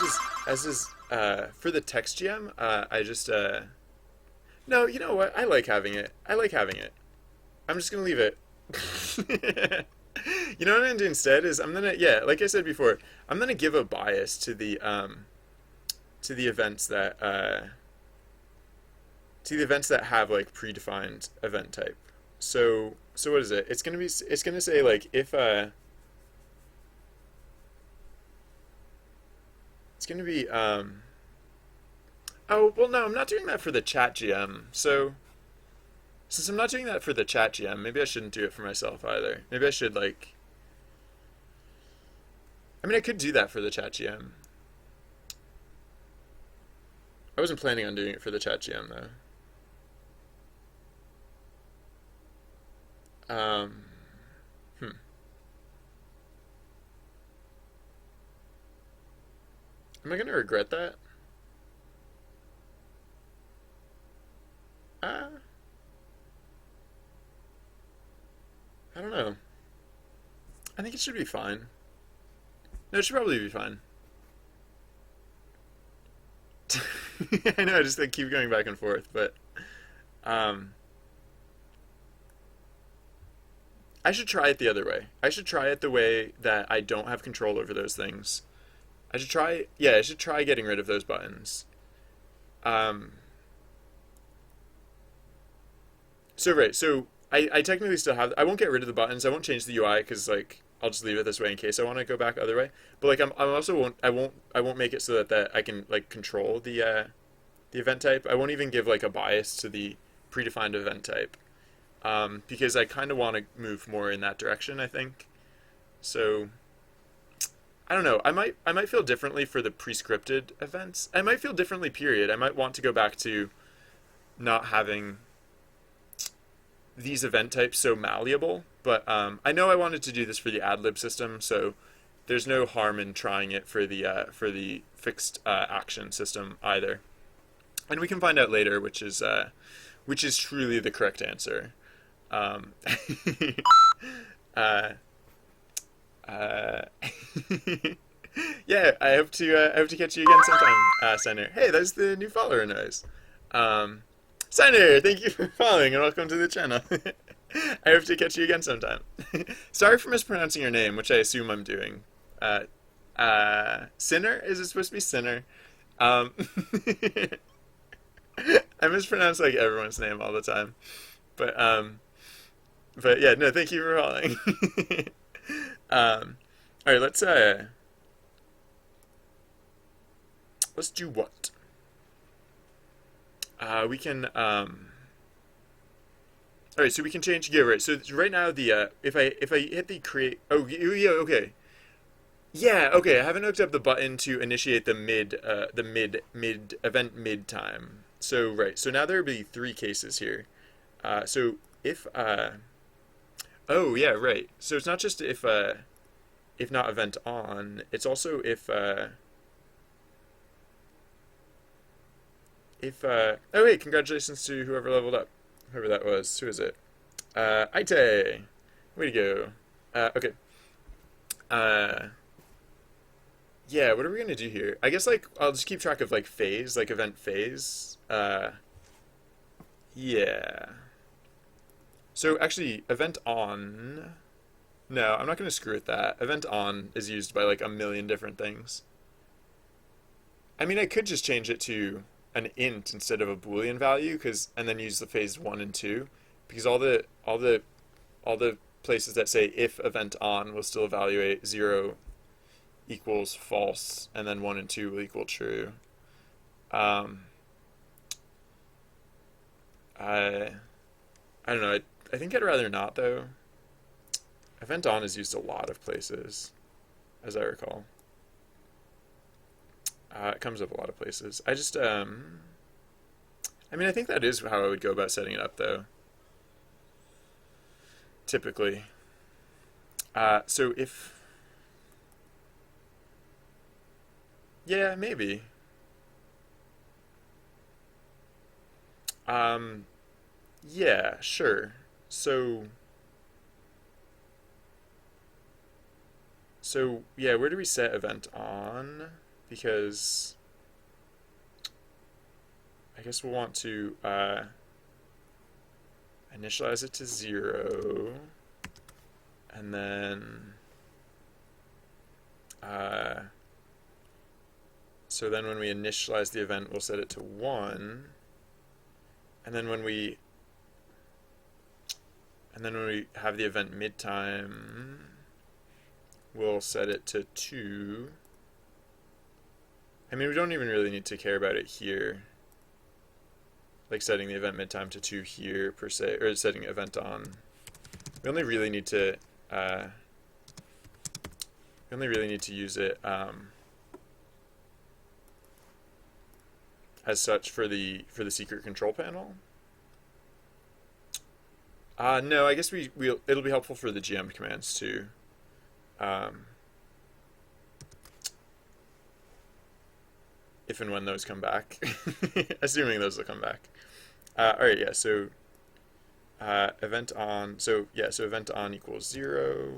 as is for the text GM, I just no, you know what? I like having it. I like having it. I'm just gonna leave it. You know what I'm gonna do instead is I'm gonna yeah, like I said before, I'm gonna give a bias to the events that have like predefined event type. So what is it? It's gonna say like if it's gonna be oh well no, I'm not doing that for the chat GM. So Since I'm not doing that for the chat GM, maybe I shouldn't do it for myself either. Maybe I should like. I mean, I could do that for the chat GM. I wasn't planning on doing it for the chat GM though. Hmm. Am I gonna regret that? Uh, I don't know. I think it should be fine. No, it should probably be fine. I know, I just like keep going back and forth, but um, I should try it the other way. I should try it the way that I don't have control over those things. I should try, yeah, I should try getting rid of those buttons. Um, so right, so I technically still have. I won't get rid of the buttons. I won't change the UI because like I'll just leave it this way in case I want to go back other way. But like I'm also won't I won't make it so that I can like control the event type. I won't even give like a bias to the predefined event type because I kind of want to move more in that direction. I think so. I don't know. I might feel differently for the prescripted events. I might feel differently. Period. I might want to go back to not having these event types so malleable. But I know I wanted to do this for the adlib system, so there's no harm in trying it for the fixed action system either. And we can find out later which is truly the correct answer. Um, uh, uh, yeah, I hope to catch you again sometime, Senator. Hey, that's the new follower noise. Um, Senator, thank you for following and welcome to the channel. I hope to catch you again sometime. Sorry for mispronouncing your name, which I assume I'm doing. Uh, Sinner? Is it supposed to be Sinner? Um, I mispronounce like everyone's name all the time. But but yeah, no, thank you for following. um, all right, let's do what? We can all right, so we can change. Yeah, right. So right now the if I hit the create. Oh yeah, okay. Yeah, okay. I haven't hooked up the button to initiate the mid event mid time. So right. So now there will be three cases here. So if oh yeah, right. So it's not just if not event on. It's also if oh wait, congratulations to whoever leveled up. Whoever that was. Who is it? Aite. Way to go. Okay. Uh, yeah, what are we gonna do here? I guess like I'll just keep track of like phase, like event phase. Yeah. So actually, event on. No, I'm not gonna screw with that. Event on is used by like a million different things. I mean, I could just change it to an int instead of a Boolean value, because and then use the phase one and two, because all the places that say if event on will still evaluate zero equals false, and then one and two will equal true. Um, I I don't know. I think I'd rather not though. Event on is used a lot of places, as I recall. It comes up a lot of places. I mean, I think that is how I would go about setting it up, though. Typically. So if, yeah, maybe. Um, yeah, sure. So, yeah, where do we set event on? Because I guess we'll want to initialize it to 0, and then uh, so then when we initialize the event, we'll set it to 1, and then when we have the event mid-time, we'll set it to 2. I mean, we don't even really need to care about it here. like setting the event midtime to 2 here per se, or setting event on. We only really need to use it as such for the secret control panel. No, I guess it'll be helpful for the GM commands too. If and when those come back, assuming those will come back. All right, yeah. So event on. So yeah. So event on equals 0.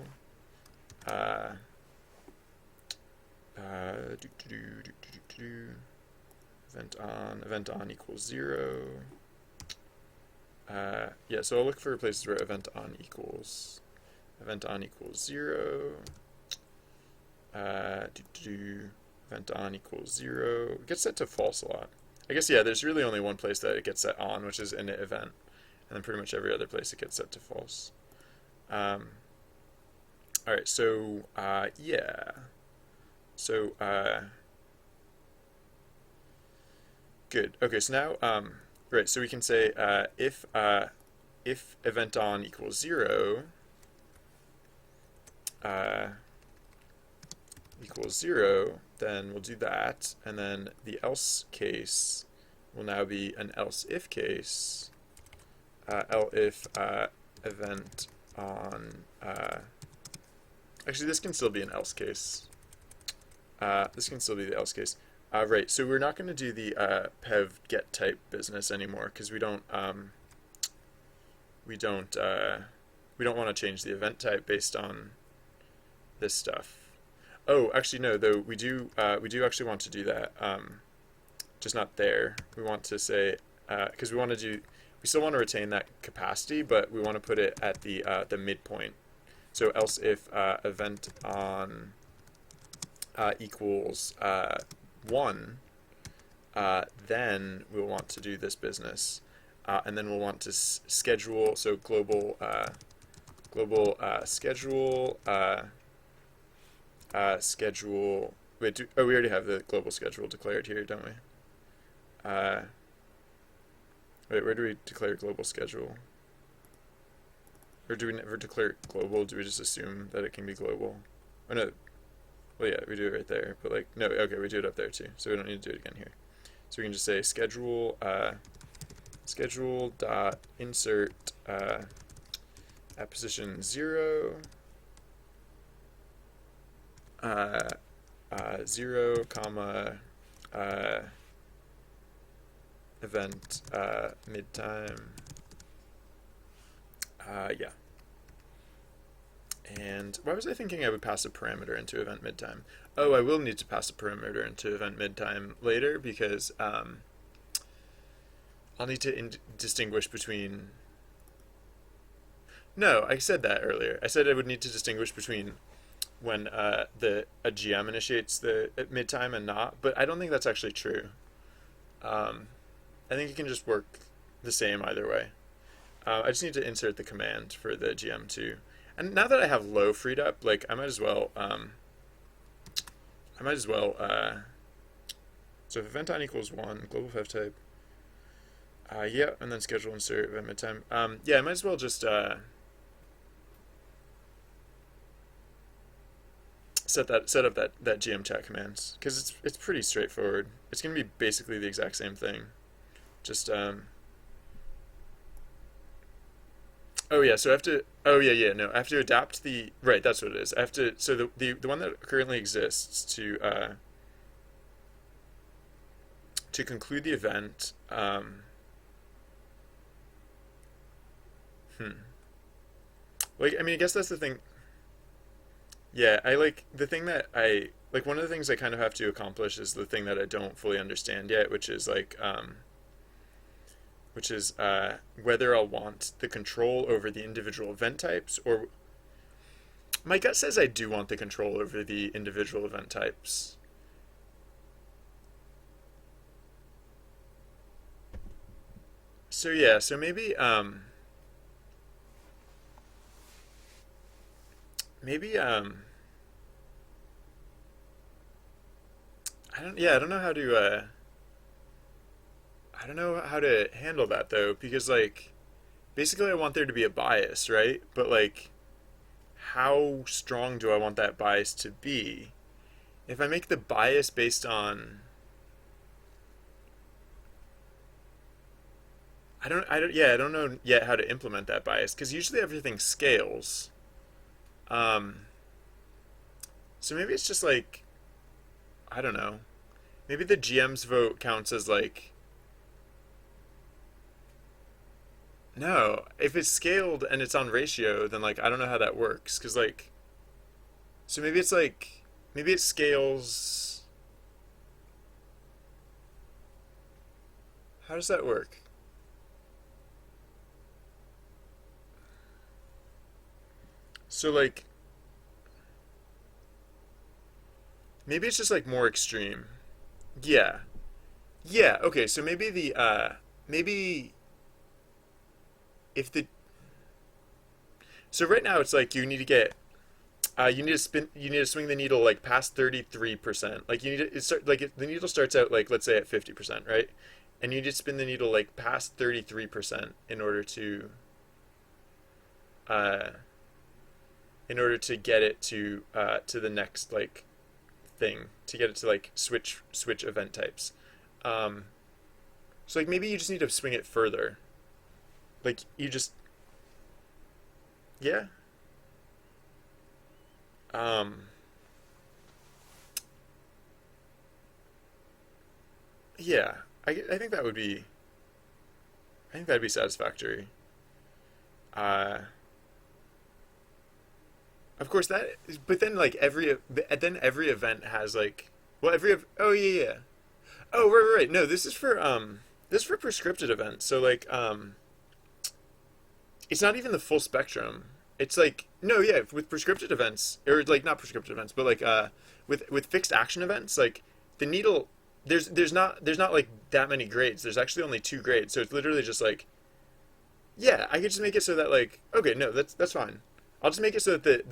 Event on equals 0. Yeah, so I'll look for places where event on equals 0. Event on equals 0. It gets set to false a lot. I guess, yeah, there's really only one place that it gets set on, which is init event. And then pretty much every other place it gets set to false. All right, so, yeah. So, good. Okay, so now, right, so we can say if event on equals 0, then we'll do that, and then the else case will now be an else if case. If event on actually, this can still be an else case. This can still be the else case. Right, so we're not going to do the pev get type business anymore because we don't want to change the event type based on this stuff. Oh, actually no, though we do actually want to do that. Just not there. We want to say because we still want to retain that capacity, but we want to put it at the midpoint. So else if event on equals 1, then we'll want to do this business, and then we'll want to schedule. So global schedule schedule. Wait, we already have the global schedule declared here, don't we? Wait, where do we declare global schedule? Or do we never declare it global? Do we just assume that it can be global? Oh no. Well, yeah, we do it right there, but like, no, okay, we do it up there too, so we don't need to do it again here. So we can just say schedule dot insert at position 0 0 comma event midtime. Yeah. And why was I thinking I would pass a parameter into event midtime? Oh, I will need to pass a parameter into event midtime later because I'll need to distinguish between... No, I said that earlier. I said I would need to distinguish between when a GM initiates the midtime and not, but I don't think that's actually true. I think it can just work the same either way. I just need to insert the command for the GM too. And now that I have low freed up, like I might as well so if event on equals 1, global pev type, yeah, and then schedule insert event midtime. Yeah, I might as well just set up that GM chat commands because it's pretty straightforward. It's gonna be basically the exact same thing. Just oh yeah, so I have to. Oh yeah, no, I have to adapt the. Right, that's what it is. I have to. So the one that currently exists to conclude the event. Like, I mean, I guess that's the thing. Yeah, I like the thing that I like. One of the things I kind of have to accomplish is the thing that I don't fully understand yet, which is like whether I'll want the control over the individual event types, or my gut says I do want the control over the individual event types. So yeah, so maybe I don't know how to I don't know how to handle that though, because like basically I want there to be a bias, right? But like how strong do I want that bias to be? If I make the bias based on I don't know yet how to implement that bias because usually everything scales. Um, so maybe it's just like I don't know. Maybe the GM's vote counts as like no. If it's scaled and it's on ratio, then like I don't know how that works because like so maybe it's like maybe it scales. How does that work? So like maybe it's just like more extreme. Yeah. Yeah, okay. So maybe the maybe if the so right now it's like you need to get you need to swing the needle like past 33%. Like you need to the needle starts out like let's say at 50%, right? And you need to spin the needle like past 33% uh get it to the next like thing to get it to like switch event types. Um so like maybe you just need to swing it further. Like you just yeah. Um yeah. I think that would be I think that'd be satisfactory. Uh of course that but then every event has like well oh yeah yeah. Oh right. No, this is for prescripted events. So like it's not even the full spectrum. It's like no, yeah, with prescripted events or like not prescripted events, but like with fixed action events, like the needle there's not like that many grades. There's actually only two grades. So it's literally just like yeah, I could just make it so that like okay, no, that's fine. I'll just make it so that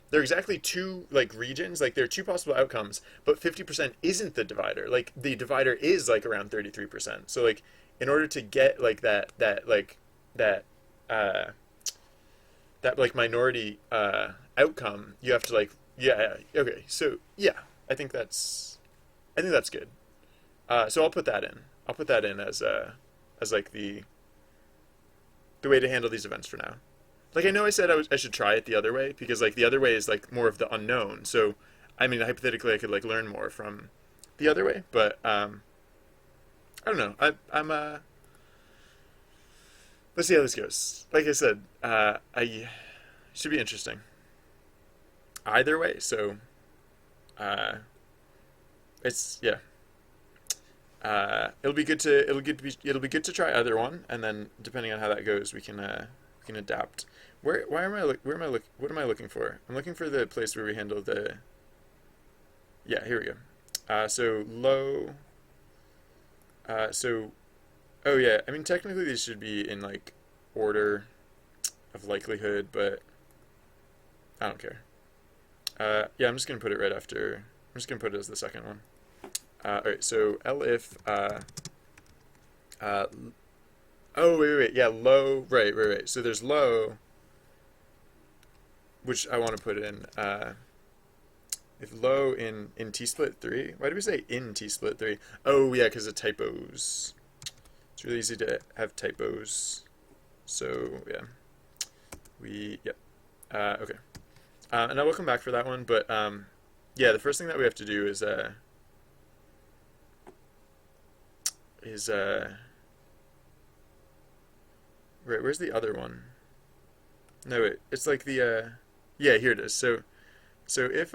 there are exactly two like regions, like there are two possible outcomes, but 50% isn't the divider. Like the divider is like around 33%. So like in order to get like that uh that like minority outcome, you have to like okay. So yeah, I think that's I think that's good. So I'll put that in. I'll put that in as like the way to handle these events for now. Like I know I said I should try it the other way because like the other way is like more of the unknown. So I mean hypothetically I could like learn more from the other way, but I don't know. I'm let's see how this goes. Like I said, I should be interesting either way. So uh, it's yeah. It'll be good to try either one, and then depending on how that goes, we can adapt. Where am I what am I looking for? I'm looking for the place where we handle the yeah. Here we go. So low. So oh yeah. I mean technically these should be in like order of likelihood, but I don't care. Yeah, I'm just gonna put it right after. I'm just gonna put it as the second one. All right, so elif. Uh, oh wait, yeah, low. Right. So there's low, which I want to put in. If low in T split three. Why do we say in T split three? Oh yeah, because of typos. It's really easy to have typos. So yeah, yep. Okay. And I will come back for that one, but yeah, the first thing that we have to do is right, where's the other one? No, it's like the yeah, here it is. So if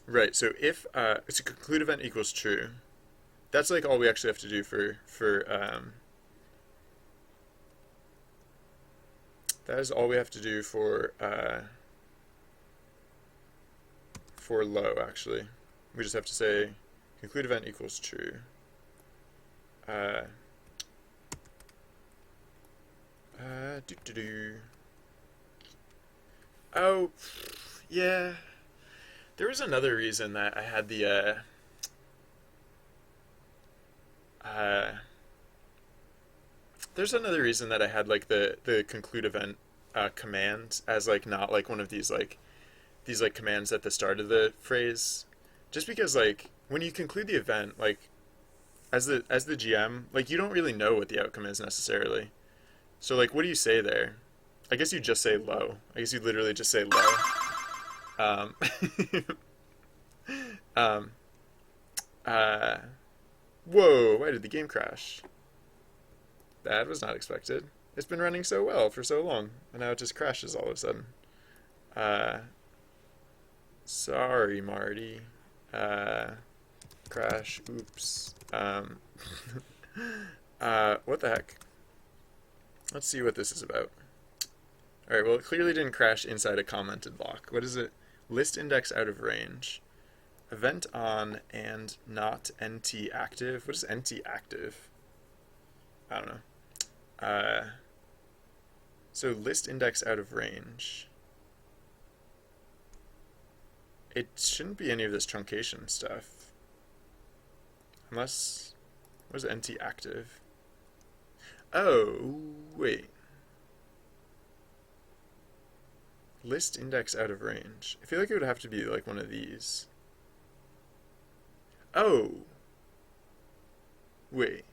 right, so if it's a conclude event equals true, that's like all we actually have to do for that is all we have to do for low actually. We just have to say conclude event equals true. Uh, do do do. Oh, yeah. There was another reason that I had the Uh, there's another reason that I had like the conclude event command as like not like one of these like commands at the start of the phrase, just because like when you conclude the event, like as the GM, like you don't really know what the outcome is necessarily. So like, what do you say there? I guess you just say low. I guess you literally just say low. Um, um, uh, whoa! Why did the game crash? That was not expected. It's been running so well for so long, and now it just crashes all of a sudden. Uh, Sorry, Marty. Uh, Crash. Oops. What the heck? Let's see what this is about. All right. Well, it clearly didn't crash inside a commented block. What is it? List index out of range. Event on and not NT active. What is NT active? I don't know. So list index out of range. It shouldn't be any of this truncation stuff. Unless... What is NT active? Oh, wait. List index out of range. I feel like it would have to be like one of these. Oh. Wait.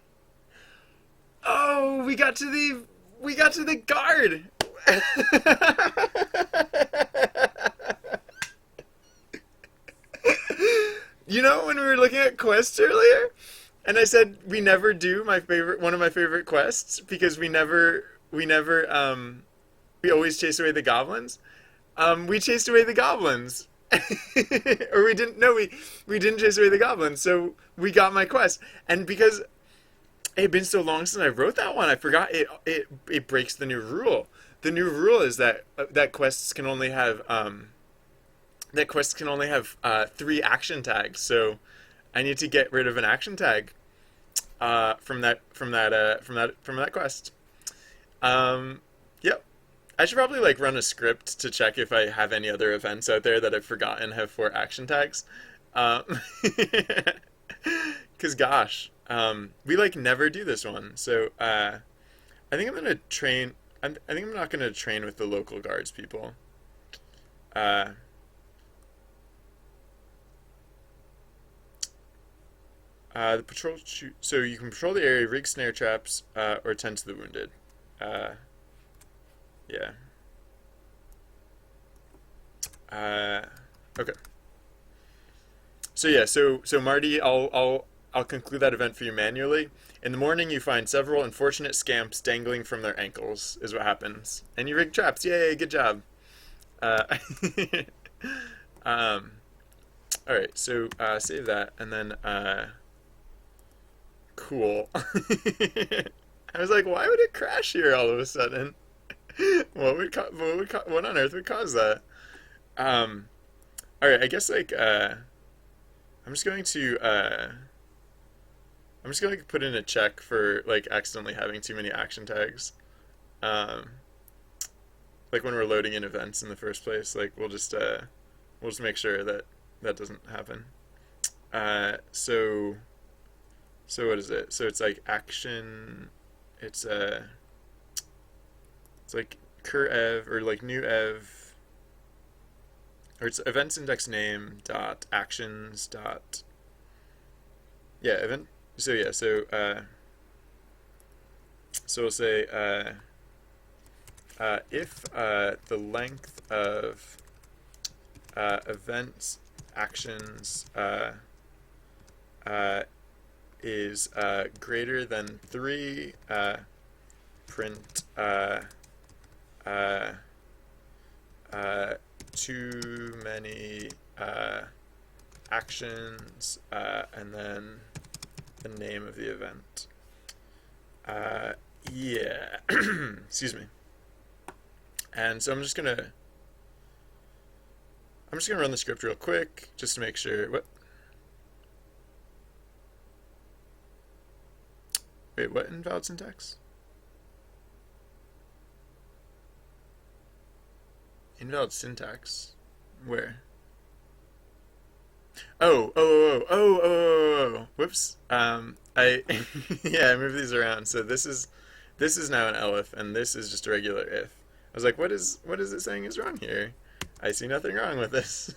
Oh, we got to the guard. You know when we were looking at quests earlier, and I said we never do one of my favorite quests because we always chase away the goblins. We chased away the goblins. Or we didn't no we didn't chase away the goblins, so we got my quest. And because it had been so long since I wrote that one, I forgot it breaks the new rule. The new rule is that quests can only have 3 action tags. So I need to get rid of an action tag from that quest. Yep. I should probably like run a script to check if I have any other events out there that I've forgotten have 4 action tags. Because gosh, we like never do this one. So I think I'm gonna train. I think I'm not gonna train with the local guards people. Uh, the patrol. So you can patrol the area, rig snare traps, or tend to the wounded. Uh, yeah. Uh, okay. So yeah. So Marty, I'll conclude that event for you manually. In the morning, you find several unfortunate scamps dangling from their ankles. Is what happens, and you rig traps. Yay! Good job. Uh, um. All right. So save that, and then cool. I was like, why would it crash here all of a sudden? What on earth would cause that? Um, all right, I guess like I'm just going to I'm just going to put in a check for like accidentally having too many action tags. Um, like when we're loading in events in the first place, like we'll just make sure that that doesn't happen. So what is it? So it's like action. It's it's like cur ev or like new ev, or it's events index name dot actions dot yeah event. So yeah, so we'll say if the length of events actions is greater than 3, print uh, too many actions, and then the name of the event. Yeah, excuse me. And so I'm just gonna run the script real quick just to make sure. What? Wait, what invalid syntax? Invalid syntax? Where? Whoops. I yeah, I moved these around. So this is now an elif, and this is just a regular if. I was like, what is it saying is wrong here? I see nothing wrong with this.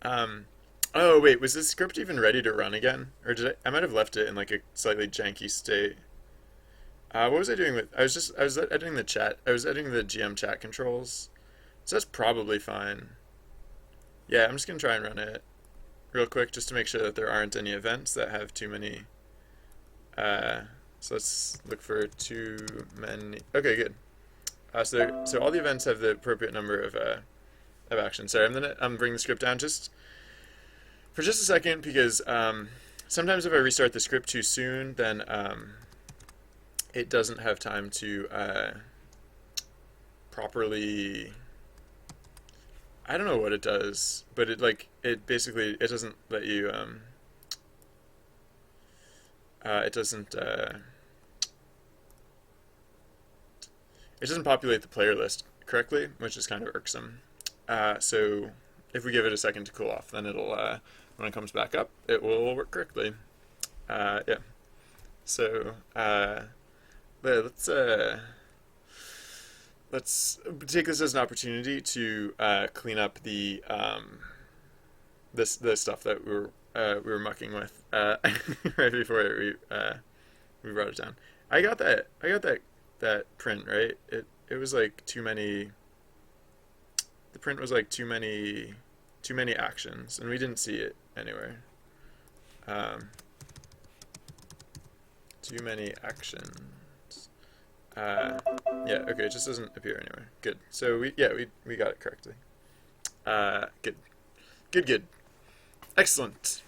um, oh wait, was this script even ready to run again, or did I might have left it in like a slightly janky state? What was I doing with? I was editing the chat. I was editing the GM chat controls, so that's probably fine. Yeah, I'm just gonna try and run it real quick just to make sure that there aren't any events that have too many. Uh, so let's look for too many. Okay, good. So all the events have the appropriate number of actions. Sorry, I'm bringing the script down just for just a second because sometimes if I restart the script too soon, then it doesn't have time to properly. I don't know what it does, but it basically it doesn't let you it doesn't it doesn't populate the player list correctly, which is kind of irksome. So if we give it a second to cool off, then it'll when it comes back up, it will work correctly. Yeah. So let's take this as an opportunity to clean up the stuff that we were mucking with right before we brought it down. I got that print right. It was like too many. The print was like too many actions, and we didn't see it anywhere. Um, Too many actions. Yeah, okay, it just doesn't appear anywhere. Good. So we got it correctly. Good. Good. Excellent.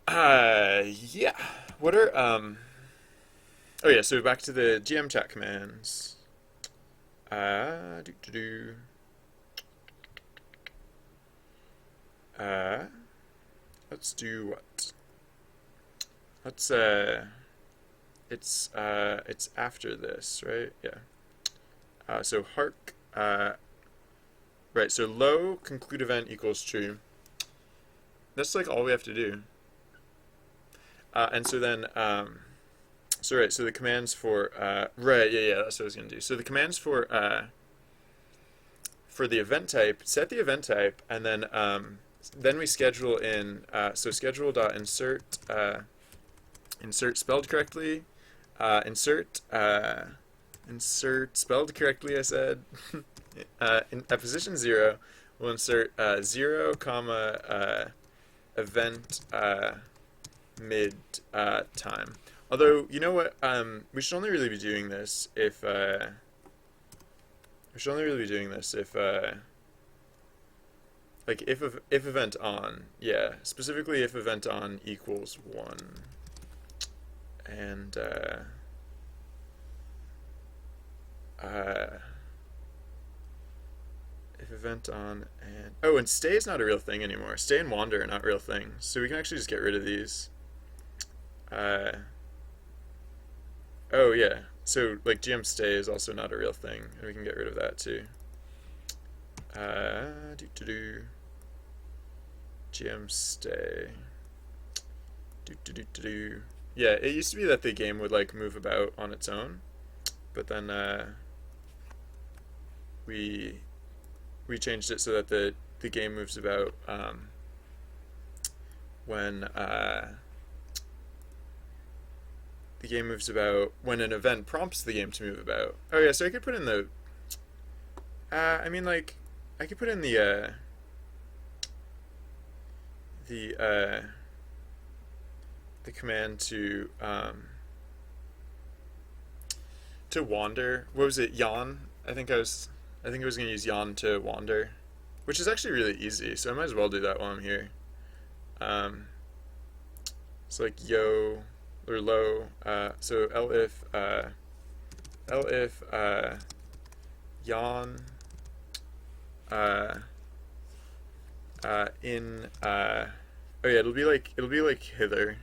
Yeah. What are Oh yeah, so back to the GM chat commands. Do do do. Uh, let's do what? Let's it's after this, right? Yeah. So hark. Right. So low conclude event equals true. That's like all we have to do. And so then so right. So the commands for right. Yeah. That's what I was gonna do. So the commands for the event type, set the event type, and then we schedule in. So schedule.insert insert spelled correctly. Insert spelled correctly. I said. At position 0, we'll insert 0, comma event mid time. Although you know what, we should only really be doing this if like if event on, yeah, specifically if event on equals 1, and if event on and stay is not a real thing anymore. Stay and wander are not real things, so we can actually just get rid of these. Oh yeah, so like GM stay is also not a real thing, and we can get rid of that too. GM stay. Yeah, it used to be that the game would like move about on its own, but then we changed it so that the game moves about when the game moves about when an event prompts the game to move about. Oh yeah, so I could put in the I mean like I could put in the command to wander. What was it? Yawn. I think I was gonna use yawn to wander, which is actually really easy. So I might as well do that while I'm here. Um, so like yo or low. So elif yawn in oh yeah, it'll be like hither.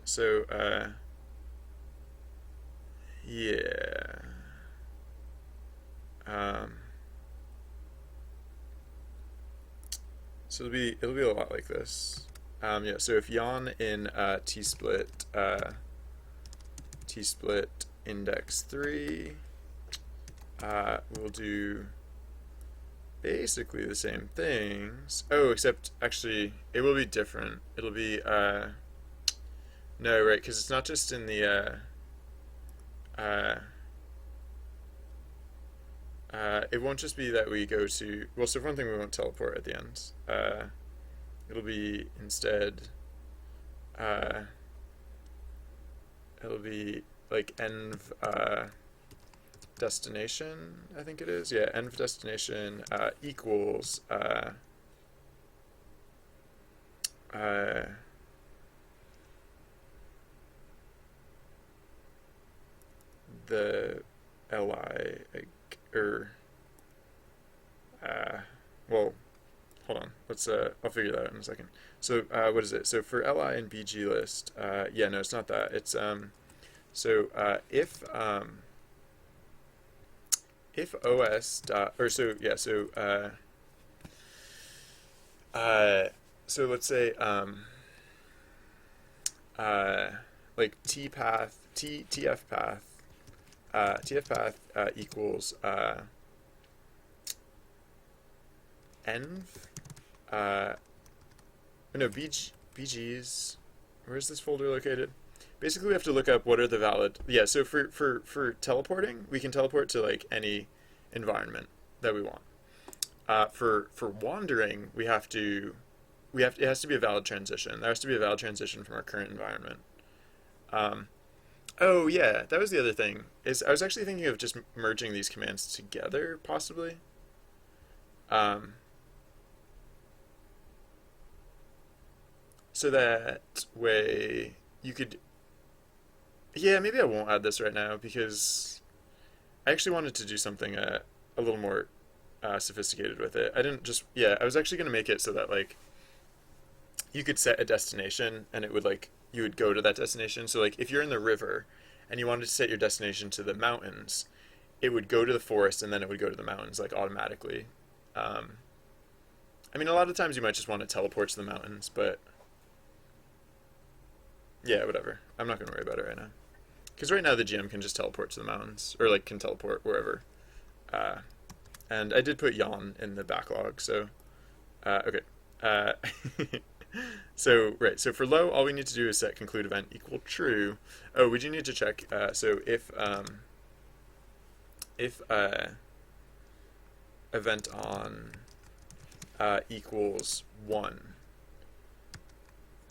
So yeah. So it'll be a lot like this. Yeah. So if yawn in t-split index 3, we'll do basically the same things. Oh, except actually it will be different. It'll be no, right, because it's not just in the it won't just be that we go to, well, so for one thing, we won't teleport at the end. It'll be instead, uh, it'll be like env destination, I think it is. Yeah, env destination equals uh, the li, or well, hold on. I'll figure that out in a second. So what is it? So for li and bg list, yeah, no, it's not that. It's if os dot, or so yeah, so let's say like tf path equals env no bgs, where's this folder located? Basically we have to look up what are the valid, yeah, so for teleporting we can teleport to like any environment that we want. For wandering it has to be a valid transition. There has to be a valid transition from our current environment. Oh yeah, that was the other thing. Is I was actually thinking of just merging these commands together, possibly. Um, so that way you could. Yeah, maybe I won't add this right now because I actually wanted to do something a little more sophisticated with it. I didn't just, yeah, I was actually going to make it so that like you could set a destination and it would like you would go to that destination. So like if you're in the river and you wanted to set your destination to the mountains, it would go to the forest and then it would go to the mountains like automatically. Um, I mean, a lot of times you might just want to teleport to the mountains, but yeah, whatever. I'm not going to worry about it right now. Because right now the GM can just teleport to the mountains, or like can teleport wherever. Uh, and I did put yawn in the backlog, so okay. Uh, so right, so for low, all we need to do is set conclude event equal true. Oh, we do need to check. So if event on equals 1,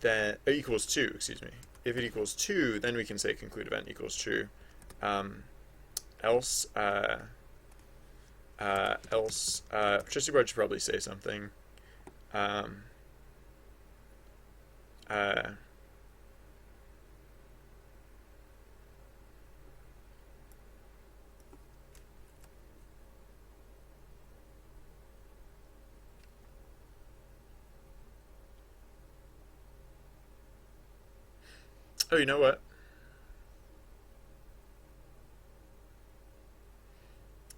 then equals 2, excuse me. If it equals 2, then we can say conclude event equals true. Else Trusty Bard should probably say something. Um, uh, oh, you know what?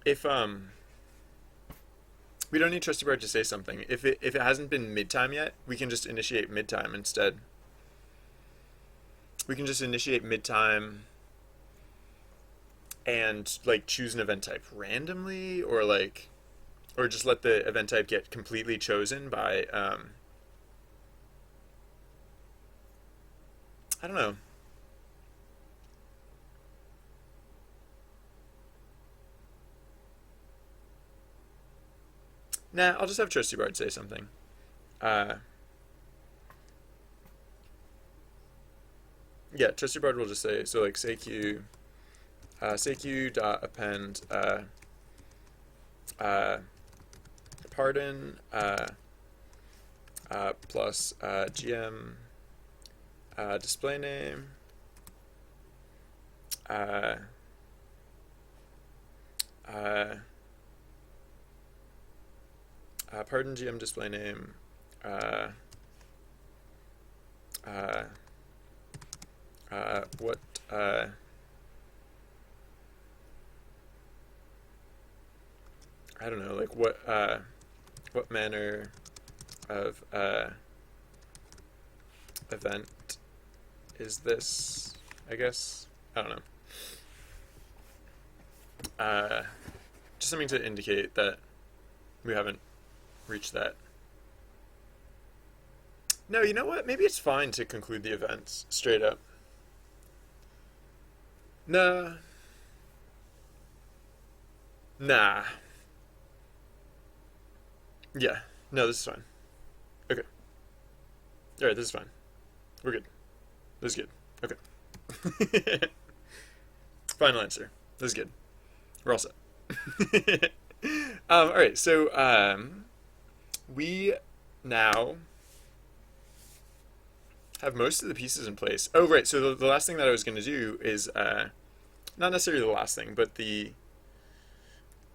If we don't need Trusty Bard to say something. If it hasn't been mid-time yet, we can just initiate mid-time instead. We can just initiate mid-time and like choose an event type randomly, or like, or just let the event type get completely chosen by I don't know. Nah, I'll just have Trusty Bard say something. Uh, yeah, Trusty Bard will just say, so like say q dot append uh, pardon plus gm display name uh, uh, pardon gm display name uh, uh, what I don't know, like what manner of event is this, I guess. I don't know. Just something to indicate that we haven't reached that. No, you know what? Maybe it's fine to conclude the events straight up. Nah. Nah. Yeah. No, this is fine. Okay. Alright, this is fine. We're good. This is good. Okay. Final answer. This is good. We're all set. Alright, so we now have most of the pieces in place. Oh, right. So the last thing that I was going to do is not necessarily the last thing, but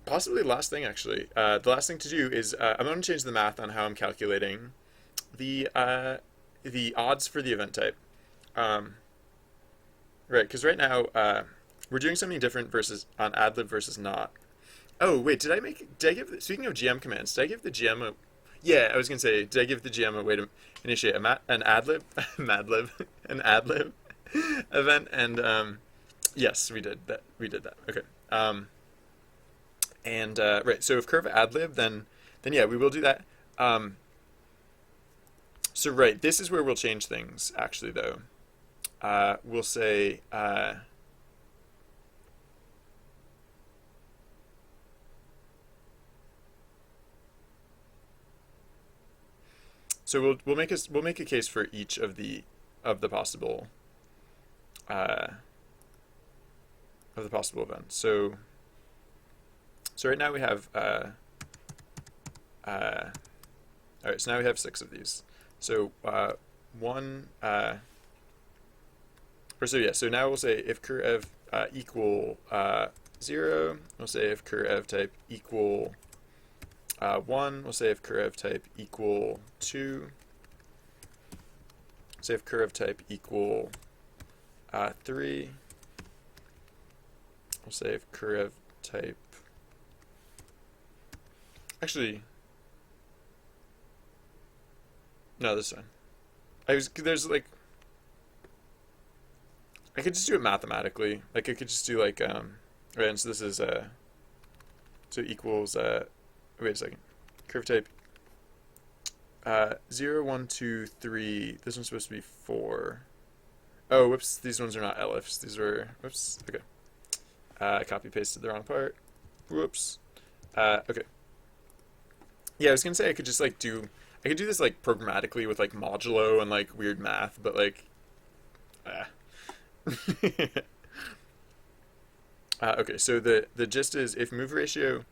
possibly the last thing actually. The last thing to do is I'm going to change the math on how I'm calculating the odds for the event type. Right, because right now we're doing something different versus on adlib versus not. Oh wait, did I give? Speaking of GM commands, did I give the GM a? Yeah, I was gonna say, did I give the GM a way to initiate an adlib, an adlib event? And yes, we did that. We did that. Okay. Right, so if curve adlib, then yeah, we will do that. So right, this is where we'll change things. Actually, though, we'll say. So we'll make a case for each of the possible events. So right now we have all right. So now we have 6 of these. So one or so yeah. So now we'll say if cur ev equal 0. We'll say if cur ev type equal 1, we'll say if cur ev type equal 2, say if cur ev type equal 3, we'll say if cur ev type, actually, no, this one, there's like, I could just do it mathematically, like I could just do like, right, and so this is, so equals, wait a second. Curve type 0, 1, 2, 3. This one's supposed to be 4. Oh, whoops. These ones are not elifs. These were, whoops. Okay. Copy pasted the wrong part. Whoops. Okay. Yeah, I was gonna say I could just like I could do this like programmatically with like modulo and like weird math, but like, okay. So the gist is if move ratio.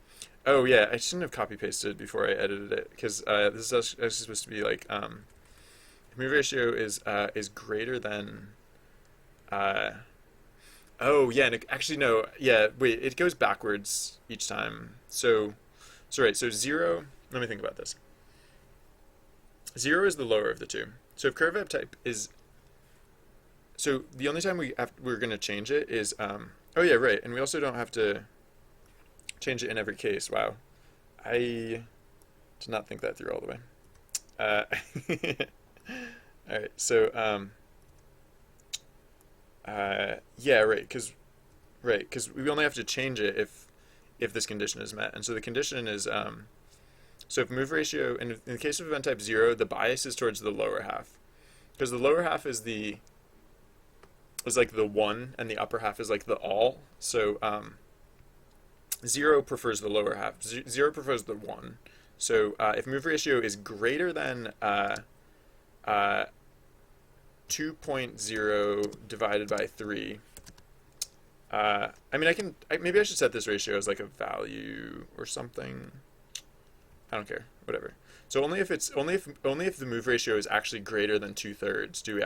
Oh yeah, I shouldn't have copy pasted before I edited it because this is actually supposed to be like move ratio is greater than. Oh yeah, and actually no, yeah. Wait, it goes backwards each time. So right. So 0. Let me think about this. 0 is the lower of the two. So if curve ev type is. So the only time we're gonna change it is oh yeah, right, and we also don't have to change it in every case. Wow, I did not think that through all the way. All right, so yeah, right, because we only have to change it if this condition is met, and so the condition is so if move ratio in the case of event type 0, the bias is towards the lower half, because the lower half is like the 1 and the upper half is like the all. So 0 prefers the lower half. 0 prefers the 1. So if move ratio is greater than 2.0 divided by 3, I mean, maybe I should set this ratio as like a value or something. I don't care, whatever. So only if the move ratio is actually greater than 2/3 do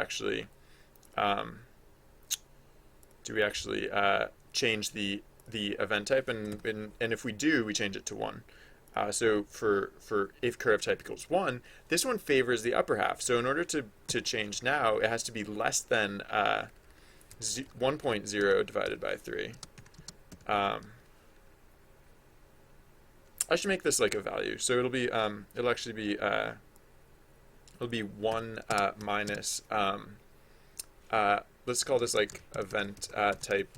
we actually change the event type, and if we do, we change it to 1. So for if curve type equals 1, this one favors the upper half. So in order to change now, it has to be less than 1.0 divided by 3. I should make this like a value. So it'll actually be It'll be 1 minus, let's call this like event type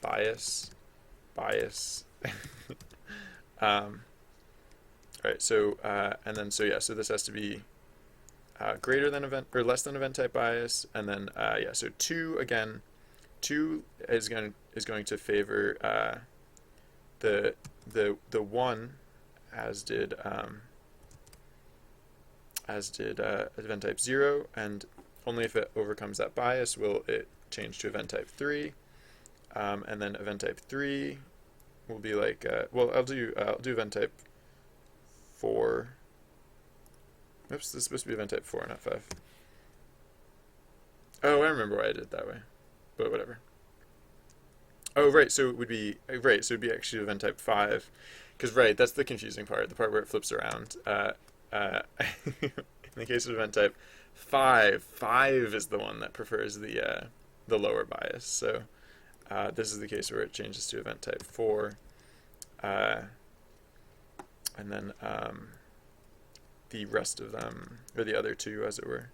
bias. Bias. All right, so, and then, so yeah, so this has to be greater than event, or less than event type bias, and then, yeah, so 2, again, 2 is going to favor the 1, as did event type 0, and only if it overcomes that bias will it change to event type 3, and then event type 3 will be like, well, I'll do event type 4. Oops, this is supposed to be event type 4, not 5. Oh, I remember why I did it that way, but whatever. Oh, right, so it would be, right, so it would be actually event type 5, because, right, that's the confusing part, the part where it flips around. In the case of event type 5 is the one that prefers the lower bias, so this is the case where it changes to event type 4, and then the rest of them, or the other two, as it were,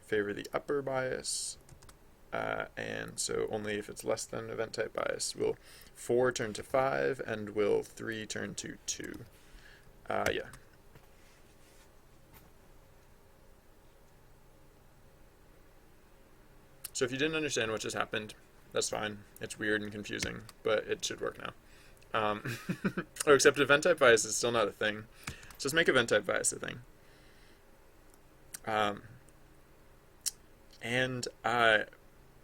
favor the upper bias, and so only if it's less than event type bias will 4 turn to 5, and will 3 turn to 2. Yeah. So if you didn't understand what just happened, that's fine. It's weird and confusing, but it should work now. Oh, except event type bias is still not a thing. So let's make event type bias a thing. And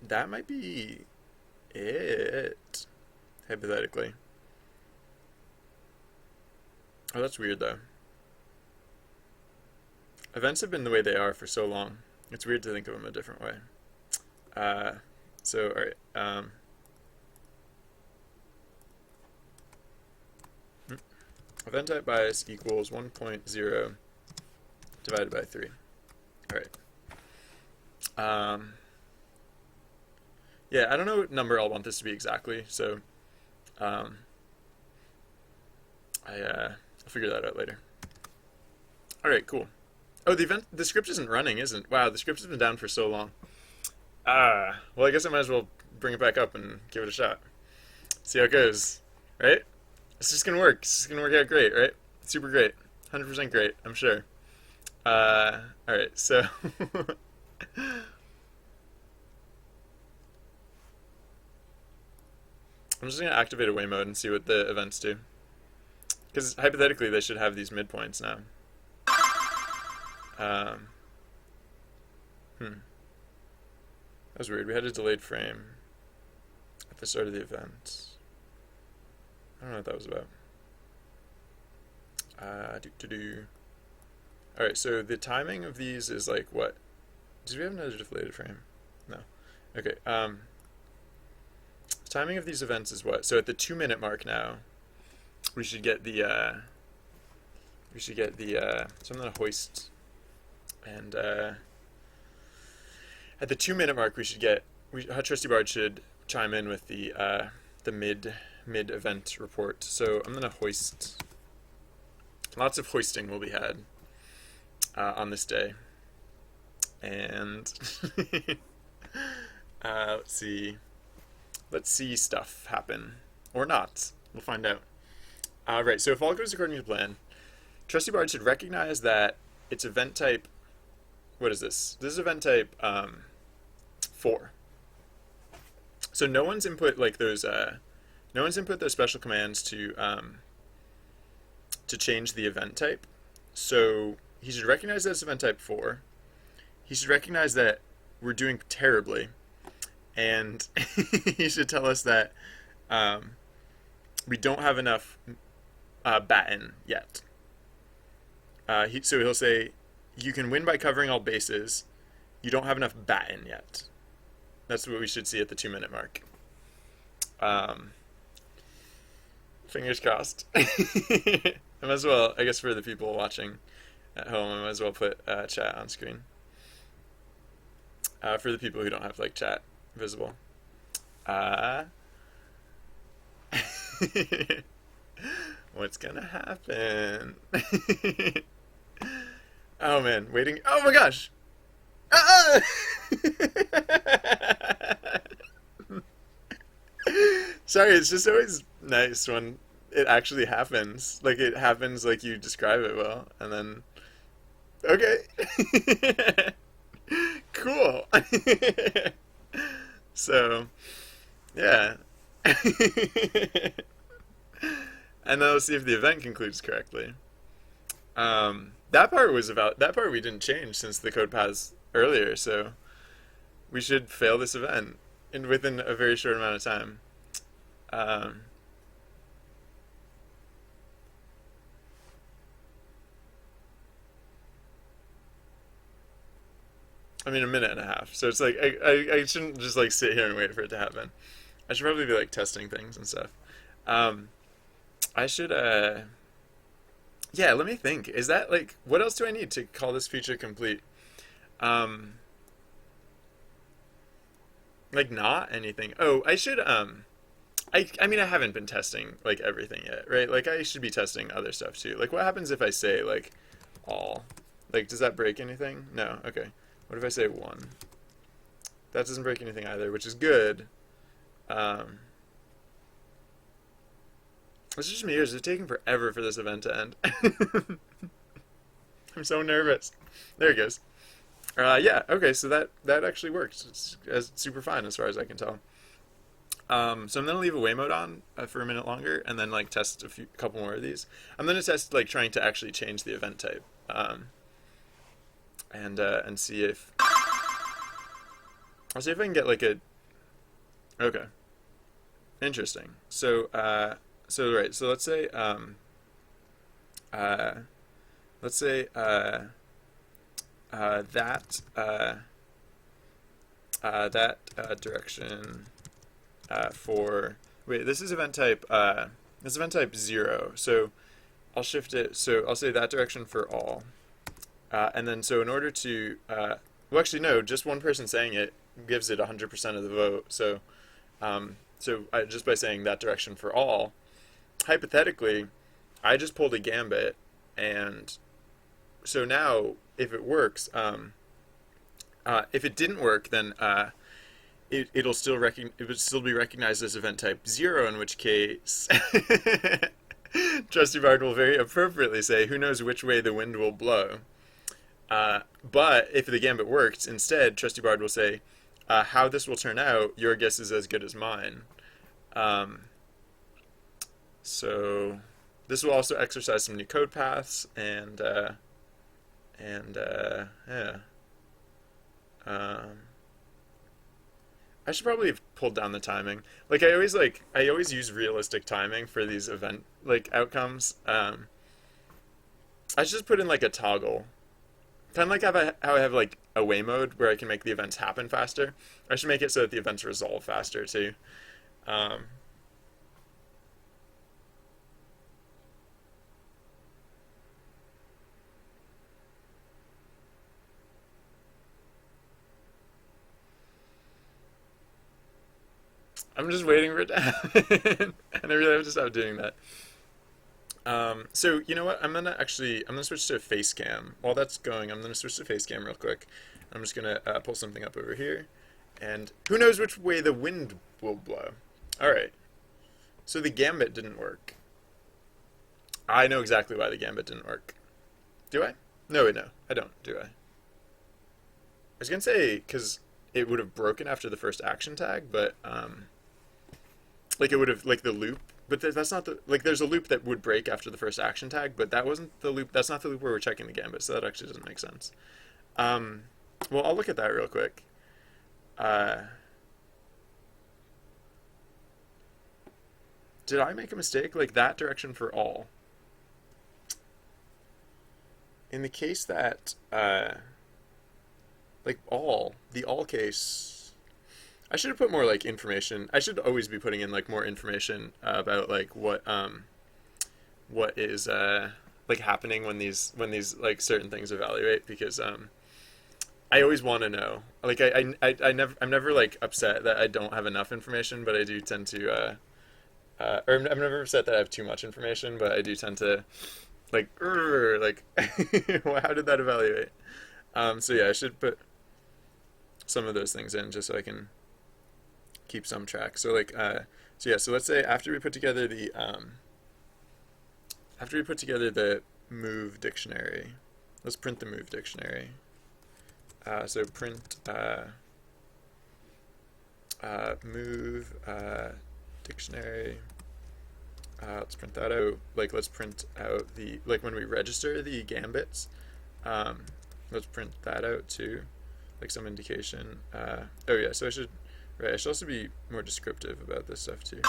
that might be it, hypothetically. Oh, that's weird, though. Events have been the way they are for so long. It's weird to think of them a different way. So, all right. Event type bias equals 1.0 divided by 3. All right. Yeah, I don't know what number I'll want this to be exactly, so I'll figure that out later. All right, cool. Oh, the script isn't running, isn't? Wow, the script has been down for so long. Well, I guess I might as well bring it back up and give it a shot. See how it goes, right? It's just gonna work. It's just gonna work out great, right? Super great. 100% great, I'm sure. Alright, so... I'm just gonna activate away mode and see what the events do. Because hypothetically, they should have these midpoints now. That was weird. We had a delayed frame at the start of the event. I don't know what that was about. Alright, so the timing of these is like what? Did we have another delayed frame? No. Okay, the timing of these events is what? So at the 2-minute mark now, we should get the, so I'm gonna hoist, and, at the 2-minute mark we should get, Trusty Bard should chime in with the mid-event report. So I'm gonna hoist. Lots of hoisting will be had on this day, and let's see stuff happen or not. We'll find out. Right. So if all goes according to plan, Trusty Bard should recognize that it's event type. What is this? This is event type 4. So no one's input like those. No one's input those special commands to change the event type. So he should recognize that it's event type 4. He should recognize that we're doing terribly, and he should tell us that we don't have enough batten yet. So he'll say, you can win by covering all bases. You don't have enough batten yet. That's what we should see at the 2-minute mark. Fingers crossed. I might as well, I guess for the people watching at home, I might as well put chat on screen. For the people who don't have like chat visible. What's gonna happen? Oh man, waiting. Oh my gosh. Ah! Sorry, it's just always nice when it actually happens. Like it happens like you describe it well, and then okay. Cool. So, yeah. And then let's see if the event concludes correctly. That part we didn't change since the code paths earlier, so we should fail this event within a very short amount of time. Um, I mean, a minute and a half. So it's like I shouldn't just like sit here and wait for it to happen. I should probably be like testing things and stuff. Um, I should yeah, let me think. Is that like what else do I need to call this feature complete? Um, like not anything. Oh, I should I mean I haven't been testing like everything yet, right? Like I should be testing other stuff too. Like what happens if I say like all? Like does that break anything? No. Okay. What if I say one? That doesn't break anything either, which is good. Um, it's just me. It's taking forever for this event to end. I'm so nervous. There it goes. Yeah. Okay. So that actually works. It's super fine as far as I can tell. So I'm gonna leave away mode on for a minute longer, and then like test couple more of these. I'm gonna test like trying to actually change the event type, and see if I'll see if I can get like a okay, interesting. So right. So uh, let's say that direction for wait. This is event type. This is event type 0. So I'll shift it. So I'll say that direction for all. And then so in order to well actually no, just one person saying it gives it 100% of the vote. So just by saying that direction for all, hypothetically, I just pulled a gambit, and so now if it works, if it didn't work, then it would still be recognized as event type 0, in which case Trusty Bard will very appropriately say, "Who knows which way the wind will blow?" But if the gambit worked, instead, Trusty Bard will say, "How this will turn out, your guess is as good as mine." Um, so this will also exercise some new code paths yeah. Um, I should probably have pulled down the timing. I always use realistic timing for these event like outcomes. I should just put in like a toggle. Kind of like how I have like away mode where I can make the events happen faster. I should make it so that the events resolve faster too. Um, I'm just waiting for it to happen, and I really have to stop doing that. So you know what? I'm gonna switch to face cam. While that's going, I'm gonna switch to face cam real quick. I'm just gonna pull something up over here, and who knows which way the wind will blow. All right. So the gambit didn't work. I know exactly why the gambit didn't work. Do I? No, wait, no, I don't. Do I? I was gonna say because it would have broken after the first action tag, but like it would have like the loop. But that's not the like. There's a loop that would break after the first action tag, but that wasn't the loop. That's not the loop where we're checking the gambit, so that actually doesn't make sense. Um, well, I'll look at that real quick. Uh, did I make a mistake? Like that direction for all. In the case that like all the all case, I should have put more like information. I should always be putting in like more information about like what is like happening when these like certain things evaluate, because I always want to know. Like I'm never like upset that I don't have enough information, but I do tend to or I'm never upset that I have too much information, but I do tend to like, like, how did that evaluate? So yeah, I should put some of those things in just so I can keep some track. So like, so yeah, so let's say after we put together the move dictionary, let's print the move dictionary. So print move dictionary. Let's print that out. Like, let's print out the, like, when we register the gambits, let's print that out too, like some indication. Oh yeah, so I should also be more descriptive about this stuff too.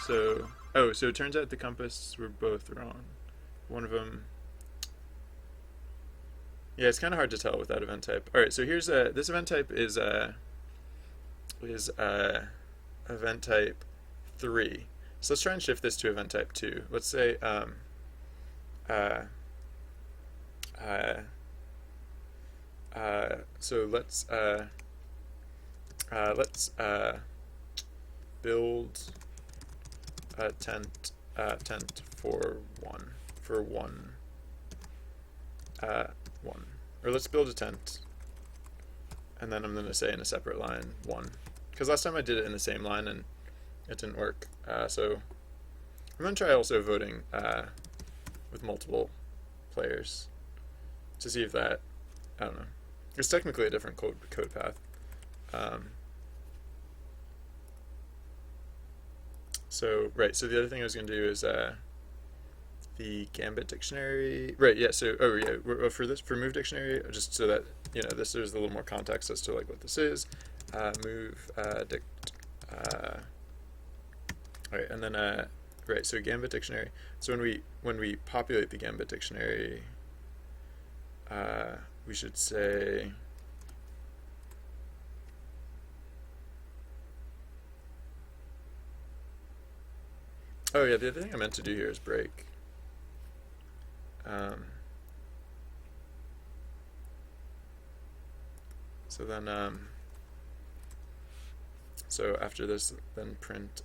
So, so it turns out the compass were both wrong. One of them, yeah, it's kind of hard to tell with that event type. All right, so here's this event type is event type 3. So let's try and shift this to event type 2. Let's say uh, so let's build a tent for one, or let's build a tent, and then I'm going to say in a separate line 1, because last time I did it in the same line and it didn't work. So I'm going to try also voting with multiple players to see if that, I don't know, it's technically a different code path. So right, so the other thing I was going to do is the Gambit dictionary. Right, yeah. So for move dictionary, just so that there's a little more context as to like what this is. Move dict. All right, and then right. So Gambit dictionary. So when we populate the Gambit dictionary, we should say. Oh yeah, the other thing I meant to do here is break. So then, so after this, then print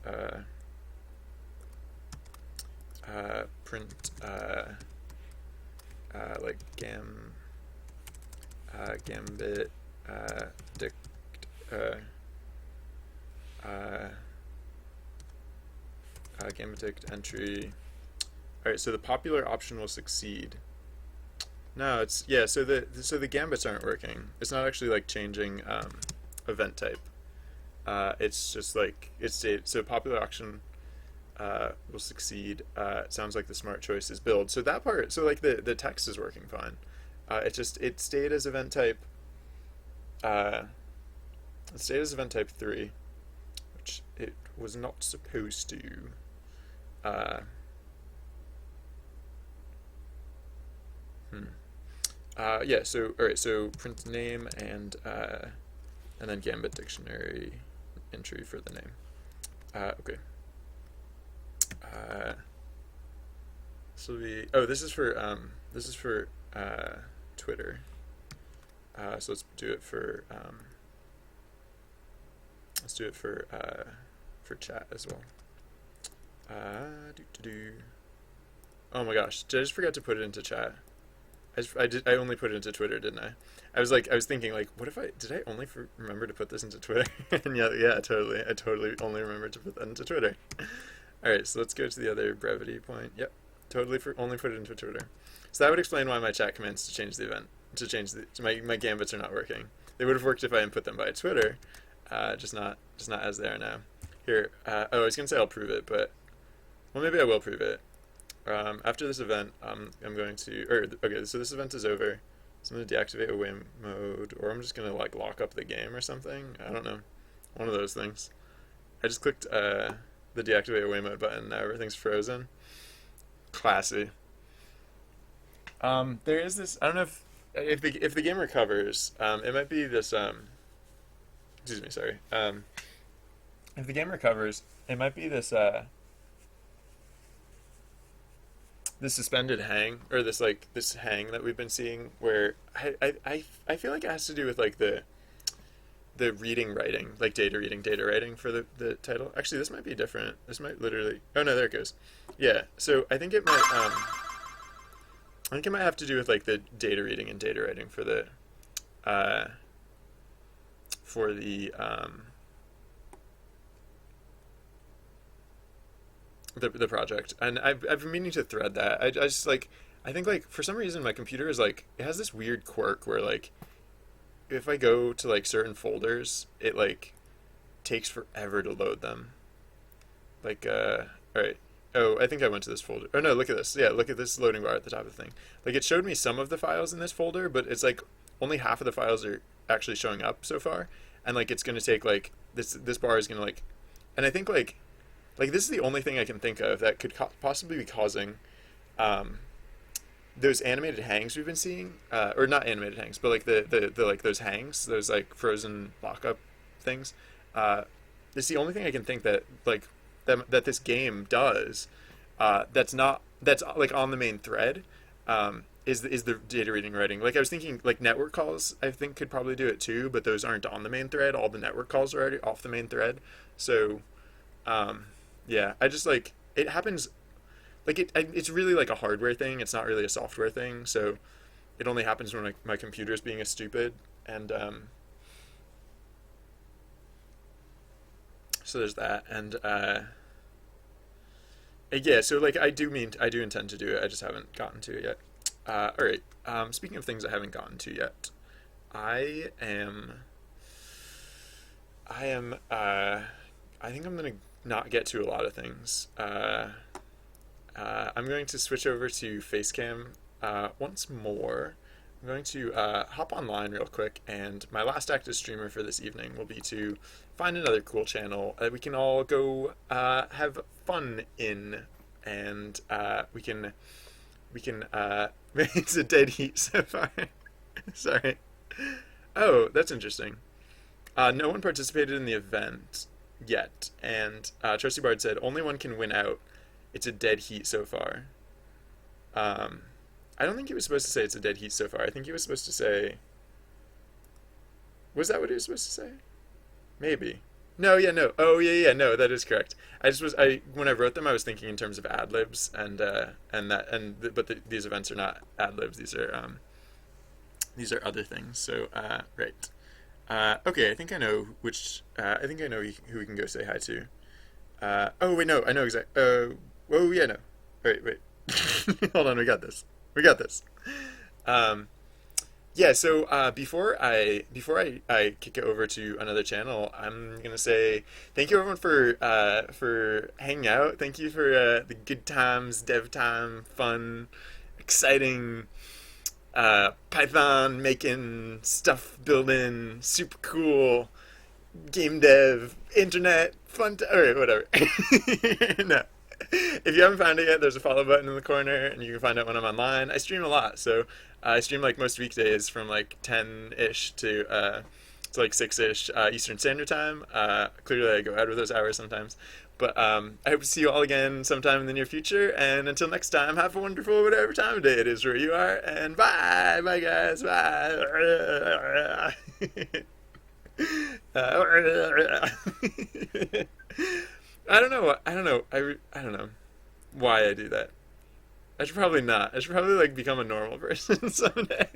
like gambit dict gambit dict entry. All right, so the popular option will succeed. No, it's so the gambits aren't working. It's not actually like changing event type. It's just like so popular option will succeed. It sounds like the smart choice is build. So that part, so like the text is working fine. It stayed as event type. It stayed as event type 3, which it was not supposed to. Yeah. So all right. So print name and then Gambit dictionary entry for the name. Okay. This will be. Oh, this is for Twitter. So let's do it for chat as well. Oh my gosh, did I just forget to put it into chat? I only put it into Twitter, didn't I? I was thinking like, what if did I only remember to put this into Twitter? And yeah, totally. I totally only remembered to put that into Twitter. All right, so let's go to the other brevity point. Yep, totally only put it into Twitter. So that would explain why my chat commands to change the event, my gambits are not working. They would have worked if I input them by Twitter, just not as they are now. Here, I was gonna say I'll prove it, but well, maybe I will prove it. After this event, I'm going to, okay, so this event is over. So I'm going to deactivate away mode, or I'm just going to like lock up the game or something. I don't know. One of those things. I just clicked the deactivate away mode button. Now everything's frozen. Classy. There is this, I don't know if the game recovers, it might be this, excuse me, sorry. If the game recovers, it might be this, the suspended hang, or this hang that we've been seeing, where I feel like it has to do with like the reading writing, like data writing for the title. Actually, this might be different. This might literally, oh no, there it goes. Yeah, so I think it might I think it might have to do with like the data reading and data writing uh, for the project. And I've been meaning to thread that. I just like I think like for some reason my computer is like it has this weird quirk where like if I go to like certain folders, it like takes forever to load them. Like all right. Oh, I think I went to this folder. Oh no, look at this. Yeah, look at this loading bar at the top of the thing. Like it showed me some of the files in this folder, but it's like only half of the files are actually showing up so far. And like it's gonna take like this bar is gonna like, and I think like this is the only thing I can think of that could possibly be causing um, those animated hangs we've been seeing, or not animated hangs, but like the like those hangs, those like frozen lockup things. Uh, it's the only thing I can think that like that this game does. That's like on the main thread. Is the data reading writing? Like I was thinking, like network calls, I think could probably do it too, but those aren't on the main thread. All the network calls are already off the main thread. So, um, yeah, I just like it happens. Like it's really like a hardware thing. It's not really a software thing. So it only happens when my computer's being a stupid. And so there's that. And yeah, so like I do intend to do it. I just haven't gotten to it yet. All right. Speaking of things I haven't gotten to yet, I am. I am. I think I'm gonna not get to a lot of things. I'm going to switch over to Facecam once more. I'm going to hop online real quick, and my last act as streamer for this evening will be to find another cool channel that we can all go have fun in, and we can it's a dead heat so far. Sorry. Oh, that's interesting. No one participated in the event yet, and Trusty Bard said only one can win out. It's a dead heat so far. Um, I don't think he was supposed to say it's a dead heat so far. I think he was supposed to say. Was that what he was supposed to say? Maybe. No, yeah, no. Oh, yeah, yeah, no, that is correct. I just was I when I wrote them, I was thinking in terms of ad libs and that but these events are not ad libs. These are other things. So right. Okay, I think I know which. I think I know who we can go say hi to. Oh wait, no, I know exactly. Oh yeah, no. Wait, wait. Hold on, we got this. We got this. Um, yeah. So before I kick it over to another channel, I'm gonna say thank you everyone for hanging out. Thank you for the good times, dev time, fun, exciting. Python making stuff, building, super cool, game dev, internet, fun. All right, whatever. No, if you haven't found it yet, there's a follow button in the corner, and you can find out when I'm online. I stream a lot, so I stream like most weekdays from like 10-ish to like 6-ish Eastern Standard Time. Clearly, I go out of those hours sometimes. But I hope to see you all again sometime in the near future. And until next time, have a wonderful whatever time of day it is where you are. And bye. Bye, guys. Bye. I don't know. I don't know. I don't know why I do that. I should probably not. I should probably like become a normal person someday.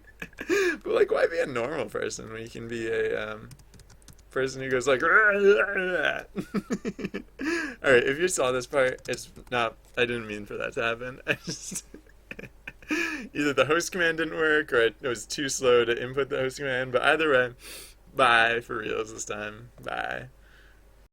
But like, why be a normal person when you can be a person who goes like, all right, if you saw this part, it's not, I didn't mean for that to happen. I just, either the host command didn't work or it was too slow to input the host command, but either way, bye for reals this time. Bye.